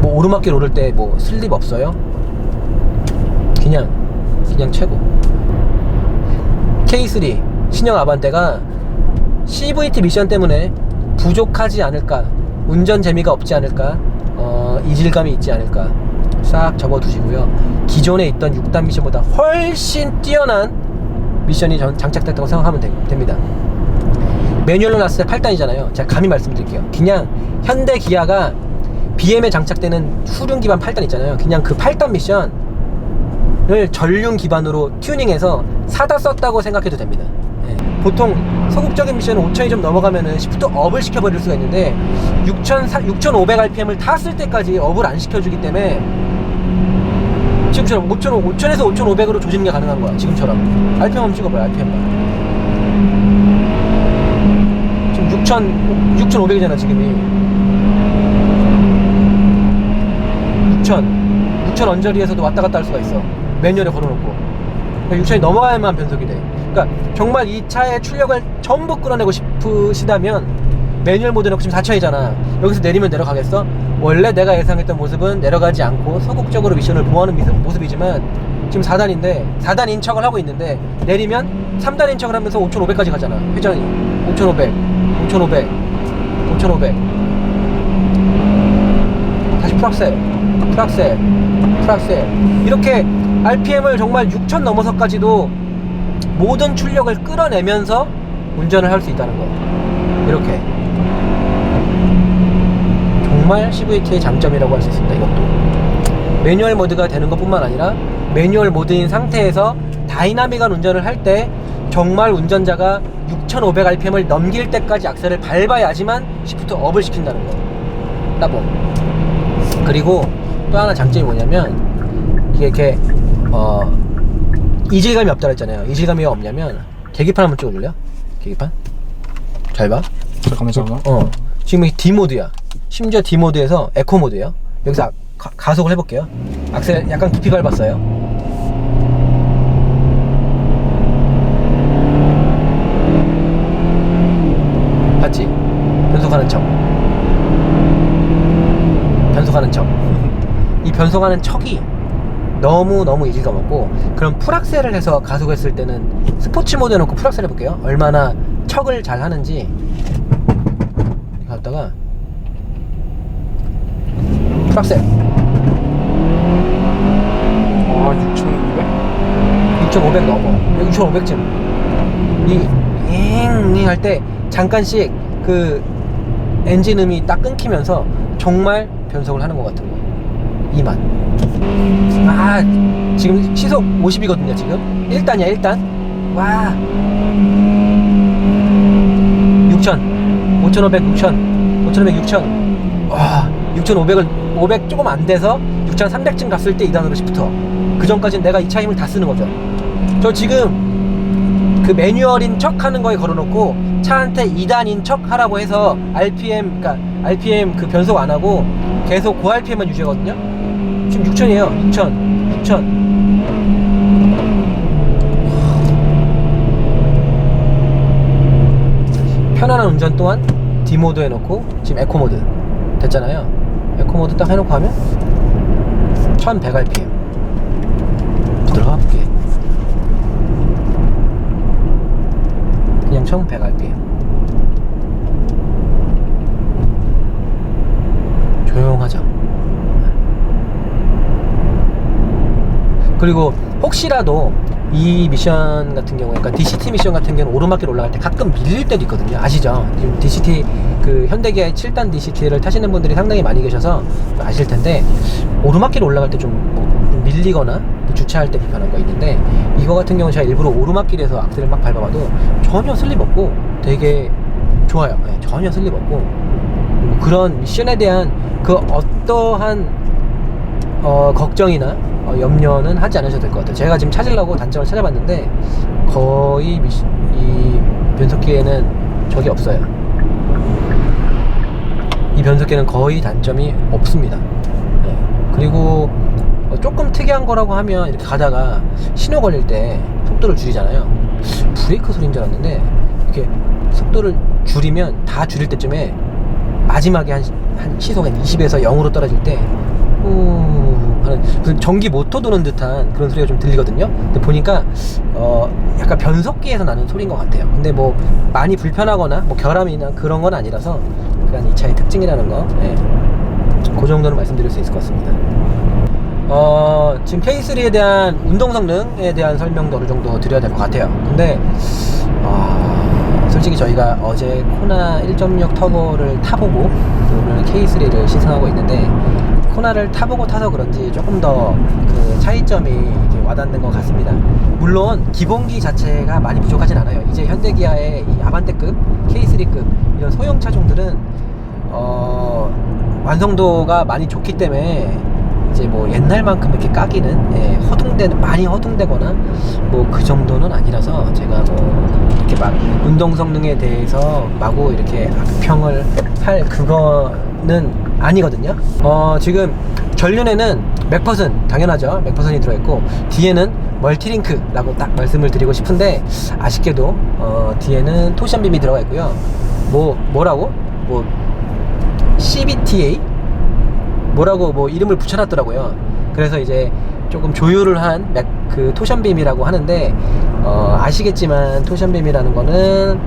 뭐 오르막길 오를 때 뭐 슬립 없어요? 그냥 최고. K3 신형 아반떼가 CVT 미션 때문에 부족하지 않을까, 운전 재미가 없지 않을까, 이질감이 있지 않을까 싹 접어두시고요. 기존에 있던 6단 미션보다 훨씬 뛰어난 미션이 장착됐다고 생각하면 됩니다. 매뉴얼로 나왔을 때 8단이잖아요. 제가 감히 말씀드릴게요. 그냥 현대 기아가 BM에 장착되는 후륜 기반 8단 있잖아요. 그냥 그 8단 미션을 전륜 기반으로 튜닝해서 사다 썼다고 생각해도 됩니다. 예. 보통 소극적인 미션은 5000이 좀 넘어가면은 시프트 업을 시켜버릴 수가 있는데 6500rpm을 탔을 때까지 업을 안 시켜주기 때문에 지금처럼 5000에서 5500으로 조지는 게 가능한 거야. 지금처럼 RPM 한번 찍어봐요. RPM만 지금 6500이잖아 지금이. 6000 언저리에서도 왔다 갔다 할 수가 있어. 매뉴얼에 걸어놓고. 6000이 넘어가야만 변속이 돼. 그러니까 정말 이 차의 출력을 전부 끌어내고 싶으시다면 매뉴얼 모드 넣고 지금 4000이잖아. 여기서 내리면 내려가겠어? 원래 내가 예상했던 모습은 내려가지 않고 소극적으로 미션을 보호하는 모습이지만 지금 4단인데 4단인 척을 하고 있는데 내리면 3단인 척을 하면서 5500까지 가잖아. 회전이 5500 다시 풀악셀 이렇게 RPM을 정말 6000 넘어서까지도 모든 출력을 끌어내면서 운전을 할 수 있다는 거. 이렇게 정말 CVT의 장점이라고 할 수 있습니다. 이것도 매뉴얼 모드가 되는 것 뿐만 아니라 매뉴얼 모드인 상태에서 다이나믹한 운전을 할 때 정말 운전자가 6500rpm을 넘길 때까지 악셀을 밟아야지만 시프트 업을 시킨다는 거. 따봉. 그리고 또 하나 장점이 뭐냐면 이게 이렇게 이질감이 없다고 했잖아요. 이질감이 왜 없냐면 계기판 한번 찍어줄래요? 계기판 잘 봐. 잠깐만. 지금 D 모드야. 심지어 D 모드에서 에코 모드예요. 여기서 가속을 해볼게요. 악셀 약간 깊이 밟았어요. 봤지? 변속하는 척. 이 변속하는 척이 너무 이질감 없고, 그럼 풀악셀을 해서 가속했을 때는 스포츠 모드에 놓고 풀악셀 해볼게요. 얼마나 척을 잘 하는지. 갔다가 풀악셀 6500 넘어. 6500쯤 잉 할 때 잠깐씩 그 엔진음이 딱 끊기면서 정말 변속을 하는 것 같은 거. 이 맛. 지금 시속 50이거든요 지금. 1단이야 1단. 와 6000 5500 6000 와 6500을 500 조금 안 돼서 6300쯤 갔을 때 2단으로 시프터. 그 전까지는 내가 이 차 힘을 다 쓰는 거죠. 저 지금 그 매뉴얼인 척 하는 거에 걸어놓고 차한테 2단인 척 하라고 해서 RPM 그 변속 안 하고 계속 고 RPM만 유지하거든요. 지금 6000이에요. 6000 안전한 운전 또한 D 모드 해놓고 지금 에코 모드 됐잖아요. 에코 모드 딱 해놓고 하면 1100rpm 부드럽게 그냥 1100rpm 조용하죠. 그리고 혹시라도 이 미션 같은 경우에, 그러니까 DCT 미션 같은 경우는 오르막길 올라갈 때 가끔 밀릴 때도 있거든요. 아시죠? 지금 DCT, 그 현대기아의 7단 DCT를 타시는 분들이 상당히 많이 계셔서 아실 텐데, 오르막길 올라갈 때 좀 뭐 밀리거나 뭐 주차할 때 불편한 거 있는데, 이거 같은 경우는 제가 일부러 오르막길에서 악셀을 막 밟아봐도 전혀 슬립 없고 되게 좋아요. 네, 전혀 슬립 없고. 그런 미션에 대한 그 어떠한 걱정이나 염려는 하지 않으셔도 될 것 같아요. 제가 지금 찾으려고 단점을 찾아봤는데 거의 이 변속기에는 적이 없어요. 이 변속기에는 거의 단점이 없습니다. 네. 그리고 조금 특이한 거라고 하면 이렇게 가다가 신호 걸릴 때 속도를 줄이잖아요. 브레이크 소리인 줄 알았는데 이렇게 속도를 줄이면 다 줄일 때쯤에 마지막에 한 시속 한 20에서 0으로 떨어질 때 하는 무슨 전기 모터 도는 듯한 그런 소리가 좀 들리거든요. 근데 보니까 약간 변속기에서 나는 소리인 것 같아요. 근데 뭐 많이 불편하거나 뭐 결함이나 그런 건 아니라서 그냥 이 차의 특징이라는 거, 예, 그 정도는 말씀드릴 수 있을 것 같습니다. 지금 K3에 대한 운동 성능에 대한 설명도 어느 정도 드려야 될 것 같아요. 근데 솔직히 저희가 어제 코나 1.6 터보를 타보고 오늘 K3를 시승하고 있는데, 코나를 타보고 타서 그런지 조금 더 그 차이점이 이제 와닿는 것 같습니다. 물론 기본기 자체가 많이 부족하진 않아요. 이제 현대기아의 이 아반떼급, K3급 이런 소형 차종들은 완성도가 많이 좋기 때문에 이제 뭐 옛날만큼 이렇게 까기는, 예, 많이 허둥대거나 뭐 그 정도는 아니라서 제가 뭐 이렇게 막 운동 성능에 대해서 마구 이렇게 악평을 할 그거는 아니거든요. 지금 전륜에는 맥퍼슨, 당연하죠, 맥퍼슨이 들어있고, 뒤에는 멀티링크라고 딱 말씀을 드리고 싶은데, 아쉽게도 뒤에는 토션빔이 들어가 있고요. 뭐라고 CBTA 뭐라고 뭐 이름을 붙여놨더라고요. 그래서 이제 조금 조율을 한 그 토션빔이라고 하는데, 아시겠지만 토션빔이라는 거는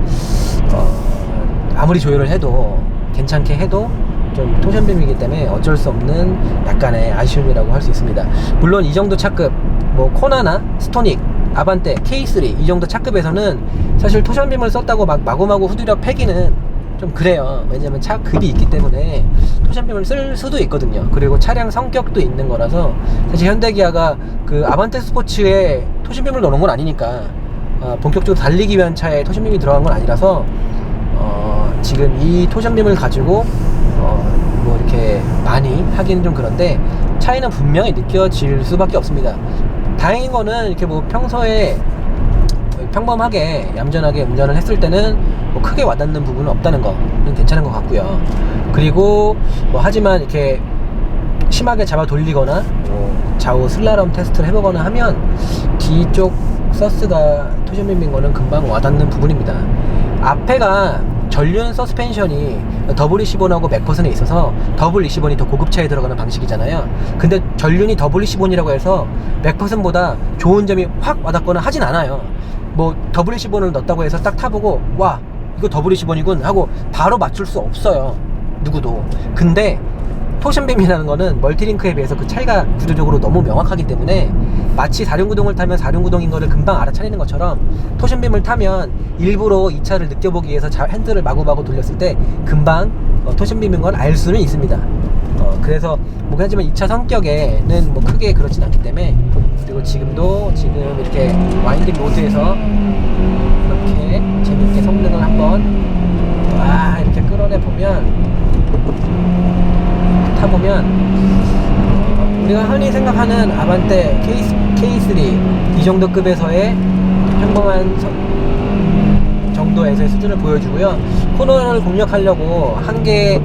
아무리 조율을 해도 괜찮게 해도 좀 토션빔이기 때문에 어쩔 수 없는 약간의 아쉬움이라고 할 수 있습니다. 물론 이 정도 차급, 뭐 코나나 스토닉, 아반떼, K3 이 정도 차급에서는 사실 토션빔을 썼다고 막 마구마구 후드려 패기는 좀 그래요. 왜냐면 차 급이 있기 때문에 토션빔을 쓸 수도 있거든요. 그리고 차량 성격도 있는 거라서 사실 현대기아가 그 아반떼 스포츠에 토션빔을 넣는 건 아니니까, 본격적으로 달리기 위한 차에 토션빔이 들어간 건 아니라서 지금 이 토션빔을 가지고 뭐 이렇게 많이 하기는 좀 그런데 차이는 분명히 느껴질 수밖에 없습니다. 다행인 거는 이렇게 뭐 평소에 평범하게 얌전하게 운전을 했을 때는 뭐 크게 와닿는 부분은 없다는 거는 괜찮은 것 같고요. 그리고 뭐 하지만 이렇게 심하게 잡아 돌리거나 뭐 좌우 슬라럼 테스트를 해보거나 하면 뒤쪽 서스가 토션빔인 거는 금방 와닿는 부분입니다. 앞에가 전륜 서스펜션이 W15하고 맥퍼슨에 있어서 W20이 더 고급차에 들어가는 방식이잖아요. 근데 전륜이 W15이라고 해서 맥퍼슨보다 좋은 점이 확 와닿거나 하진 않아요. 뭐 W15를 넣었다고 해서 딱 타보고 와 이거 W15이군 하고 바로 맞출 수 없어요, 누구도. 근데 토션빔이라는 거는 멀티링크에 비해서 그 차이가 구조적으로 너무 명확하기 때문에 마치 4륜구동을 타면 4륜구동인 거를 금방 알아차리는 것처럼 토션빔을 타면 일부러 이 차를 느껴보기 위해서 핸들을 마구마구 돌렸을 때 금방 토션빔인 걸 알 수는 있습니다. 그래서 뭐 하지만 이 차 성격에는 뭐 크게 그렇진 않기 때문에. 그리고 지금 이렇게 와인딩 모드에서 이렇게 재밌게 성능을 한번 이렇게 끌어내 보면, 타보면 우리가 흔히 생각하는 아반떼 K3 이 정도 급에서의 평범한 정도에서의 수준을 보여주고요. 코너를 공략하려고 한계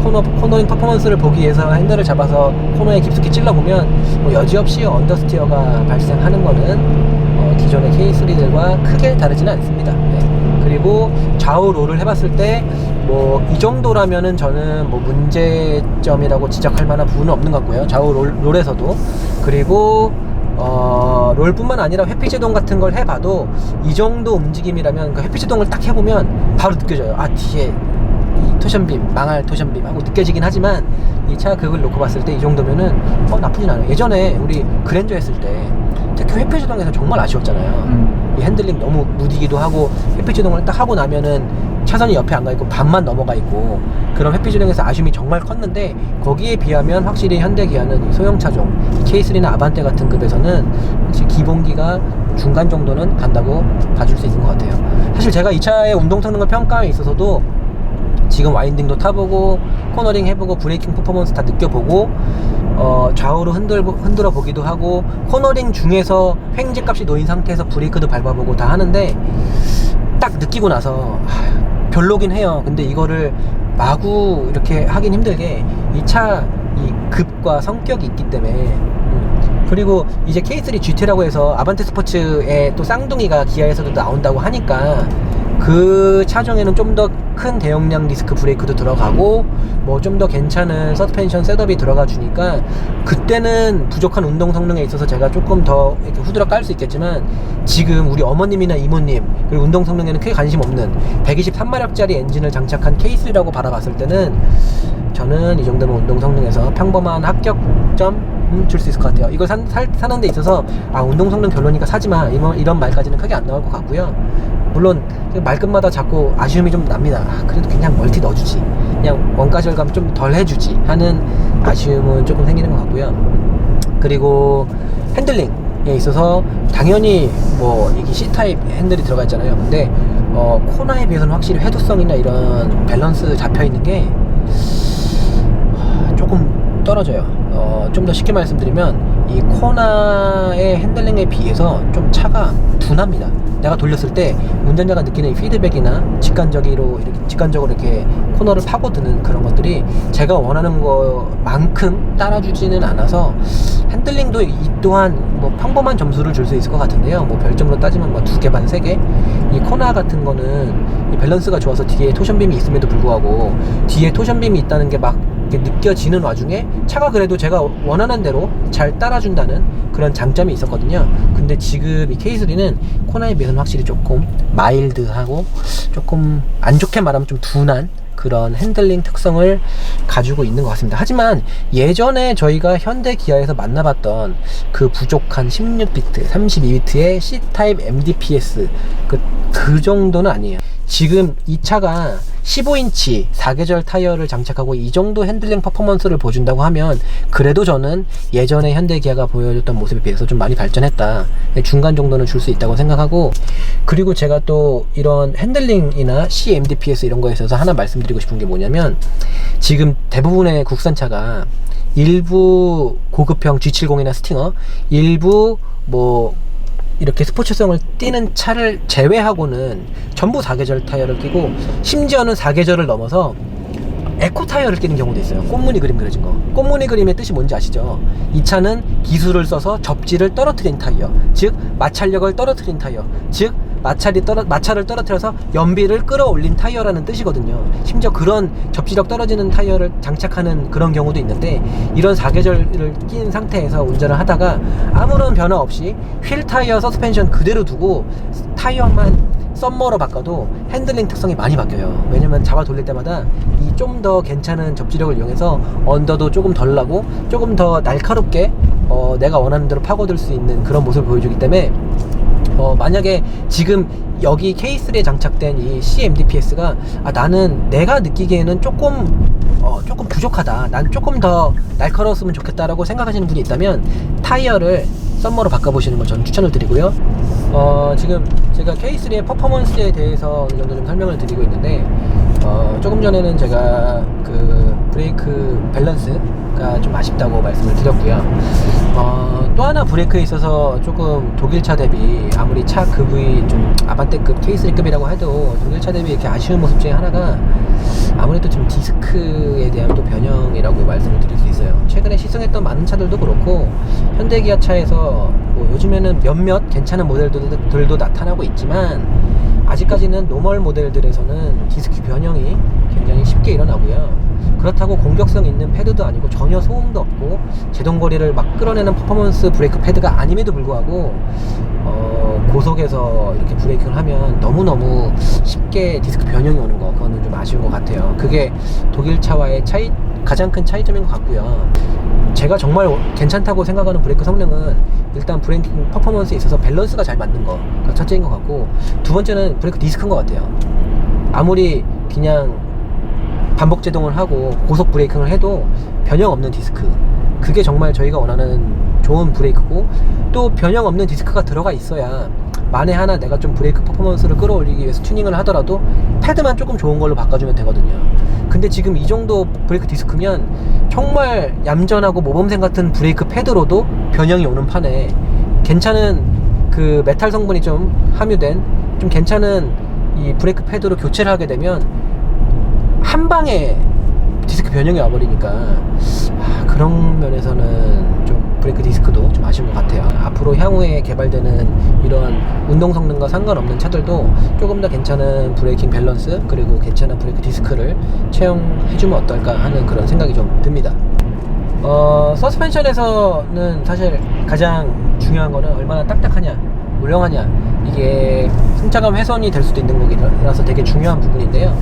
코너링 퍼포먼스를 보기 위해서 핸들을 잡아서 코너에 깊숙이 찔러보면 뭐 여지없이 언더스티어가 발생하는 거는 기존의 K3들과 크게 다르지는 않습니다. 네. 그리고 그리고 좌우 롤을 해봤을 때 뭐 이 정도라면은 저는 뭐 문제점이라고 지적할 만한 부분은 없는 것 같고요. 좌우 롤에서도. 그리고 롤뿐만 아니라 회피제동 같은 걸 해봐도 이 정도 움직임이라면 그 회피제동을 딱 해보면 바로 느껴져요. 아, 뒤에 이 토션빔, 망할 토션빔 하고 느껴지긴 하지만 이 차 그걸 놓고 봤을 때 이 정도면은 나쁘진 않아요. 예전에 우리 그랜저 했을 때 특히 회피제동에서 정말 아쉬웠잖아요. 이 핸들링 너무 무디기도 하고 회피제동을 딱 하고 나면은 차선이 옆에 안 가 있고 반만 넘어가 있고 그런 회피제동에서 아쉬움이 정말 컸는데 거기에 비하면 확실히 현대기아는 소형차종 K3나 아반떼 같은 급에서는 확실히 기본기가 중간 정도는 간다고 봐줄 수 있는 것 같아요. 사실 제가 이 차의 운동 성능을 평가에 있어서도 지금 와인딩도 타보고 코너링 해보고 브레이킹 퍼포먼스 다 느껴보고 좌우로 흔들어 보기도 하고 코너링 중에서 횡재값이 놓인 상태에서 브레이크도 밟아보고 다 하는데 딱 느끼고 나서 별로긴 해요. 근데 이거를 마구 이렇게 하긴 힘들게 이 차 이 급과 성격이 있기 때문에 그리고 이제 K3 GT라고 해서 아반떼 스포츠에 또 쌍둥이가 기아에서도 나온다고 하니까 그 차종에는 좀 더 큰 대용량 디스크 브레이크도 들어가고 뭐 좀 더 괜찮은 서스펜션 셋업이 들어가 주니까 그때는 부족한 운동 성능에 있어서 제가 조금 더 이렇게 후드려 깔 수 있겠지만 지금 우리 어머님이나 이모님 그리고 운동 성능에는 크게 관심 없는 123마력짜리 엔진을 장착한 K3라고 바라봤을 때는 저는 이 정도면 운동 성능에서 평범한 합격점 줄 수 있을 것 같아요. 이걸 사는 데 있어서 운동 성능 별로니까 사지마 이런 말까지는 크게 안 나올 것 같고요. 물론 말끝마다 자꾸 아쉬움이 좀 납니다. 그래도 그냥 멀티 넣어주지, 그냥 원가 절감 좀 덜 해주지 하는 아쉬움은 조금 생기는 것 같고요. 그리고 핸들링에 있어서 당연히 뭐 이게 C타입 핸들이 들어가 있잖아요. 근데 코나에 비해서는 확실히 회두성이나 이런 밸런스 잡혀있는 게 조금 떨어져요. 좀 더 쉽게 말씀드리면 이 코나의 핸들링에 비해서 좀 차가 둔합니다. 내가 돌렸을 때 운전자가 느끼는 이 피드백이나 직관적으로 이렇게 코너를 파고드는 그런 것들이 제가 원하는 것만큼 따라주지는 않아서 핸들링도 이 또한 뭐 평범한 점수를 줄 수 있을 것 같은데요. 뭐 별점으로 따지면 뭐 2개 반, 3개. 이 코나 같은 거는 이 밸런스가 좋아서 뒤에 토션빔이 있음에도 불구하고 뒤에 토션빔이 있다는 게 막 느껴지는 와중에 차가 그래도 제가 원하는 대로 잘 따라준다는 그런 장점이 있었거든요. 근데 지금 이 K3는 코나에 비해서는 확실히 조금 마일드하고 조금 안 좋게 말하면 좀 둔한 그런 핸들링 특성을 가지고 있는 것 같습니다. 하지만 예전에 저희가 현대 기아에서 만나봤던 그 부족한 16비트, 32비트의 C타입 MDPS 그 정도는 아니에요. 지금 이 차가 15인치 4계절 타이어를 장착하고 이 정도 핸들링 퍼포먼스를 보여준다고 하면 그래도 저는 예전에 현대기아가 보여줬던 모습에 비해서 좀 많이 발전했다, 중간 정도는 줄 수 있다고 생각하고, 그리고 제가 또 이런 핸들링이나 CMDPS 이런 거에 있어서 하나 말씀드리고 싶은 게 뭐냐면 지금 대부분의 국산차가 일부 고급형 G70이나 스팅어, 일부 뭐 이렇게 스포츠성을 띠는 차를 제외하고는 전부 4계절 타이어를 끼고 심지어는 4계절을 넘어서 에코 타이어를 끼는 경우도 있어요. 꽃무늬 그림 그려진 거. 꽃무늬 그림의 뜻이 뭔지 아시죠? 이 차는 기술을 써서 접지를 떨어뜨린 타이어, 즉 마찰력을 떨어뜨린 타이어, 즉 마찰을 떨어뜨려서 연비를 끌어올린 타이어라는 뜻이거든요. 심지어 그런 접지력 떨어지는 타이어를 장착하는 그런 경우도 있는데 이런 4계절을 낀 상태에서 운전을 하다가 아무런 변화 없이 휠 타이어 서스펜션 그대로 두고 타이어만 썸머로 바꿔도 핸들링 특성이 많이 바뀌어요. 왜냐면 잡아 돌릴 때마다 이 좀 더 괜찮은 접지력을 이용해서 언더도 조금 덜 나고 조금 더 날카롭게 내가 원하는 대로 파고들 수 있는 그런 모습을 보여주기 때문에 만약에 지금 여기 K3에 장착된 이 CMDPS가 나는 내가 느끼기에는 조금 부족하다, 난 조금 더 날카로웠으면 좋겠다라고 생각하시는 분이 있다면 타이어를 썸머로 바꿔보시는 걸 저는 추천을 드리고요. 지금 제가 K3의 퍼포먼스에 대해서 어느 정도 좀 설명을 드리고 있는데 조금 전에는 제가 그 브레이크 밸런스가 좀 아쉽다고 말씀을 드렸고요. 또 하나 브레이크에 있어서 조금 독일차 대비 아무리 차 급이 좀 아반떼급 K3급이라고 해도 독일차 대비 이렇게 아쉬운 모습 중에 하나가 아무래도 좀 디스크에 대한 또 변형이라고 말씀을 드릴 수 있어요. 최근에 시승했던 많은 차들도 그렇고 현대기아 차에서 뭐 요즘에는 몇몇 괜찮은 모델들도 나타나고 있지만 아직까지는 노멀 모델들에서는 디스크 변형이 굉장히 쉽게 일어나고요. 그렇다고 공격성 있는 패드도 아니고 전혀 소음도 없고 제동거리를 막 끌어내는 퍼포먼스 브레이크 패드가 아님에도 불구하고 고속에서 이렇게 브레이킹을 하면 너무너무 쉽게 디스크 변형이 오는 거, 그거는 좀 아쉬운 것 같아요. 그게 독일차와의 가장 큰 차이점인 것 같고요. 제가 정말 괜찮다고 생각하는 브레이크 성능은 일단 브레이킹 퍼포먼스에 있어서 밸런스가 잘 맞는 거가 첫째인 것 같고, 두 번째는 브레이크 디스크인 것 같아요. 아무리 그냥 반복 제동을 하고 고속 브레이킹을 해도 변형 없는 디스크, 그게 정말 저희가 원하는 좋은 브레이크고, 또 변형 없는 디스크가 들어가 있어야 만에 하나 내가 좀 브레이크 퍼포먼스를 끌어올리기 위해서 튜닝을 하더라도 패드만 조금 좋은 걸로 바꿔주면 되거든요. 근데 지금 이 정도 브레이크 디스크면 정말 얌전하고 모범생 같은 브레이크 패드로도 변형이 오는 판에 괜찮은 그 메탈 성분이 좀 함유된 좀 괜찮은 이 브레이크 패드로 교체를 하게 되면 한 방에 디스크 변형이 와버리니까 그런 면에서는 좀 브레이크 디스크도 좀 아쉬운 것 같아요. 앞으로 향후에 개발되는 이런 운동 성능과 상관없는 차들도 조금 더 괜찮은 브레이킹 밸런스 그리고 괜찮은 브레이크 디스크를 채용해주면 어떨까 하는 그런 생각이 좀 듭니다. 서스펜션에서는 사실 가장 중요한 거는 얼마나 딱딱하냐, 물렁하냐, 이게 승차감 훼손이 될 수도 있는 거라서 되게 중요한 부분인데요.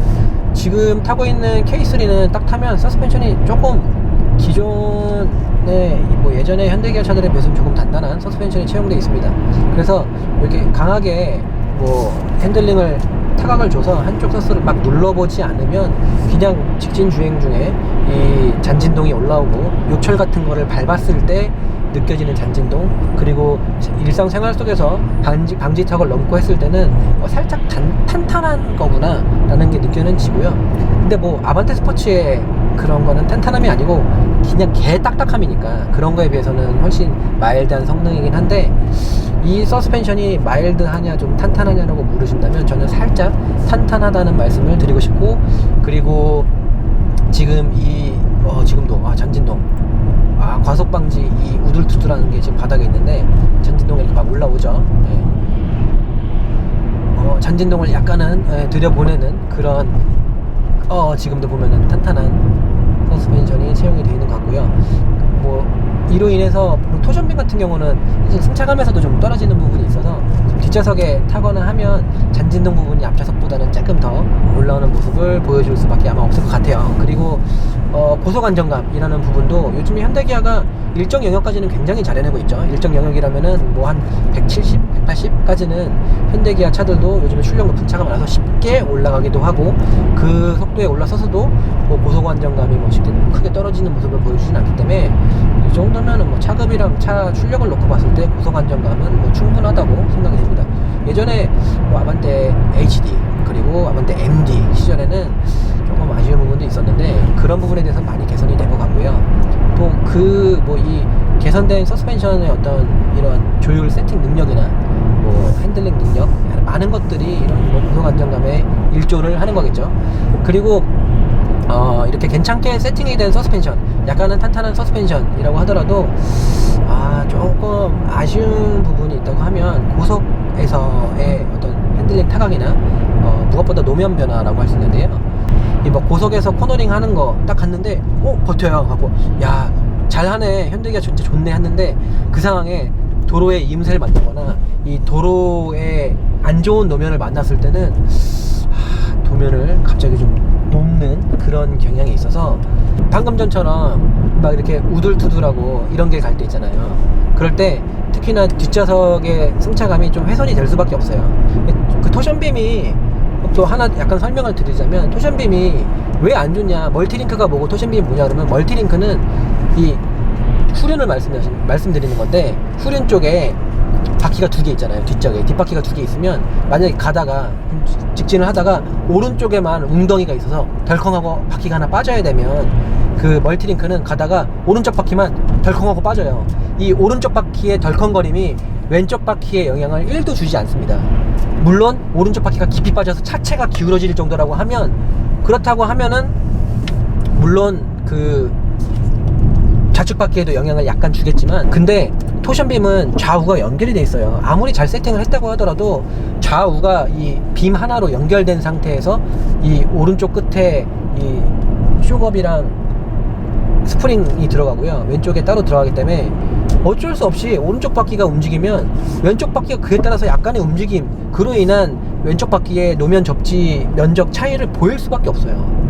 지금 타고 있는 K3는 딱 타면 서스펜션이 조금 기존에 뭐 예전에 현대기아 차들에 비해서는 조금 단단한 서스펜션이 채용되어 있습니다. 그래서 이렇게 강하게 뭐 핸들링을 타각을 줘서 한쪽 서스를 막 눌러보지 않으면 그냥 직진 주행 중에 이 잔진동이 올라오고 요철 같은 거를 밟았을 때 느껴지는 잔진동, 그리고 일상생활 속에서 방지턱을 넘고 했을 때는 살짝 탄탄한 거구나 라는 게 느껴지고요. 근데 뭐 아반떼 스포츠의 그런 거는 탄탄함이 아니고 그냥 개 딱딱함이니까 그런 거에 비해서는 훨씬 마일드한 성능이긴 한데, 이 서스펜션이 마일드하냐 좀 탄탄하냐라고 물으신다면 저는 살짝 탄탄하다는 말씀을 드리고 싶고, 그리고 지금 지금도 잔진동 과속 방지 이 우둘투둘하는 게 지금 바닥에 있는데 잔진동에 이렇게 막 올라오죠. 잔진동을 약간은 들여보내는 그런 지금도 보면은 탄탄한 서스펜션이 채용이 되어 있는 것 같고요. 뭐 이로 인해서 토션빈 같은 경우는 사실 승차감에서도 좀 떨어지는 부분이 있어서 뒷좌석에 타거나 하면 잔진동 부분이 앞좌석보다는 조금 더 올라오는 모습을 보여줄 수밖에 아마 없을 것 같아요. 그리고 고속 안정감이라는 부분도 요즘 현대기아가 일정 영역까지는 굉장히 잘 해내고 있죠. 일정 영역이라면은 뭐 한 170, 180까지는 현대기아 차들도 요즘에 출력 높은 차가 많아서 쉽게 올라가기도 하고, 그 속도에 올라서서도 뭐 고속 안정감이 뭐 쉽게 크게 떨어지는 모습을 보여주진 않기 때문에 이 정도면은 뭐 차급이랑 차 출력을 놓고 봤을 때 고속 안정감은 뭐 충분하다고 생각이 됩니다. 예전에 뭐 아반떼 HD 그리고 아반떼 MD 시절에는 조금 아쉬운 부분도 있었는데 그런 부분에 대해서 많이 개선이 된 것 같고요. 또 이 개선된 서스펜션의 어떤 이런 조율 세팅 능력이나 뭐 핸들링 능력, 많은 것들이 이런 뭐 고속 안정감에 일조를 하는 거겠죠. 그리고 이렇게 괜찮게 세팅이 된 서스펜션, 약간은 탄탄한 서스펜션이라고 하더라도 조금 아쉬운 부분이 있다고 하면 고속에서의 어떤 핸들링 타각이나 무엇보다 노면 변화라고 할 수 있는데요. 이 뭐 고속에서 코너링 하는 거 딱 갔는데 버텨요 하고 야 잘하네, 현대기아 진짜 좋네 했는데 그 상황에 도로에 이음새를 만나거나 이 도로에 안 좋은 노면을 만났을 때는 도면을 갑자기 좀 녹는 그런 경향이 있어서 방금 전처럼 막 이렇게 우둘투둘하고 이런 길 갈 때 있잖아요. 그럴 때 특히나 뒷좌석의 승차감이 좀 훼손이 될 수밖에 없어요. 그 토션빔이 또 하나 약간 설명을 드리자면, 토션빔이 왜 안 좋냐, 멀티링크가 뭐고 토션빔이 뭐냐 그러면, 멀티링크는 이 후륜을 말씀드리는 건데, 후륜 쪽에 바퀴가 두 개 있잖아요. 뒤쪽에 뒷바퀴가 두 개 있으면 만약에 가다가 직진을 하다가 오른쪽에만 웅덩이가 있어서 덜컹하고 바퀴가 하나 빠져야 되면 그 멀티링크는 가다가 오른쪽 바퀴만 덜컹하고 빠져요. 이 오른쪽 바퀴의 덜컹거림이 왼쪽 바퀴에 영향을 1도 주지 않습니다. 물론 오른쪽 바퀴가 깊이 빠져서 차체가 기울어질 정도라고 하면, 그렇다고 하면은 물론 그 좌측 바퀴에도 영향을 약간 주겠지만, 근데 토션빔은 좌우가 연결이 돼 있어요. 아무리 잘 세팅을 했다고 하더라도 좌우가 이 빔 하나로 연결된 상태에서 이 오른쪽 끝에 이 쇼겁이랑 스프링이 들어가고요, 왼쪽에 따로 들어가기 때문에 어쩔 수 없이 오른쪽 바퀴가 움직이면 왼쪽 바퀴가 그에 따라서 약간의 움직임, 그로 인한 왼쪽 바퀴의 노면 접지 면적 차이를 보일 수밖에 없어요.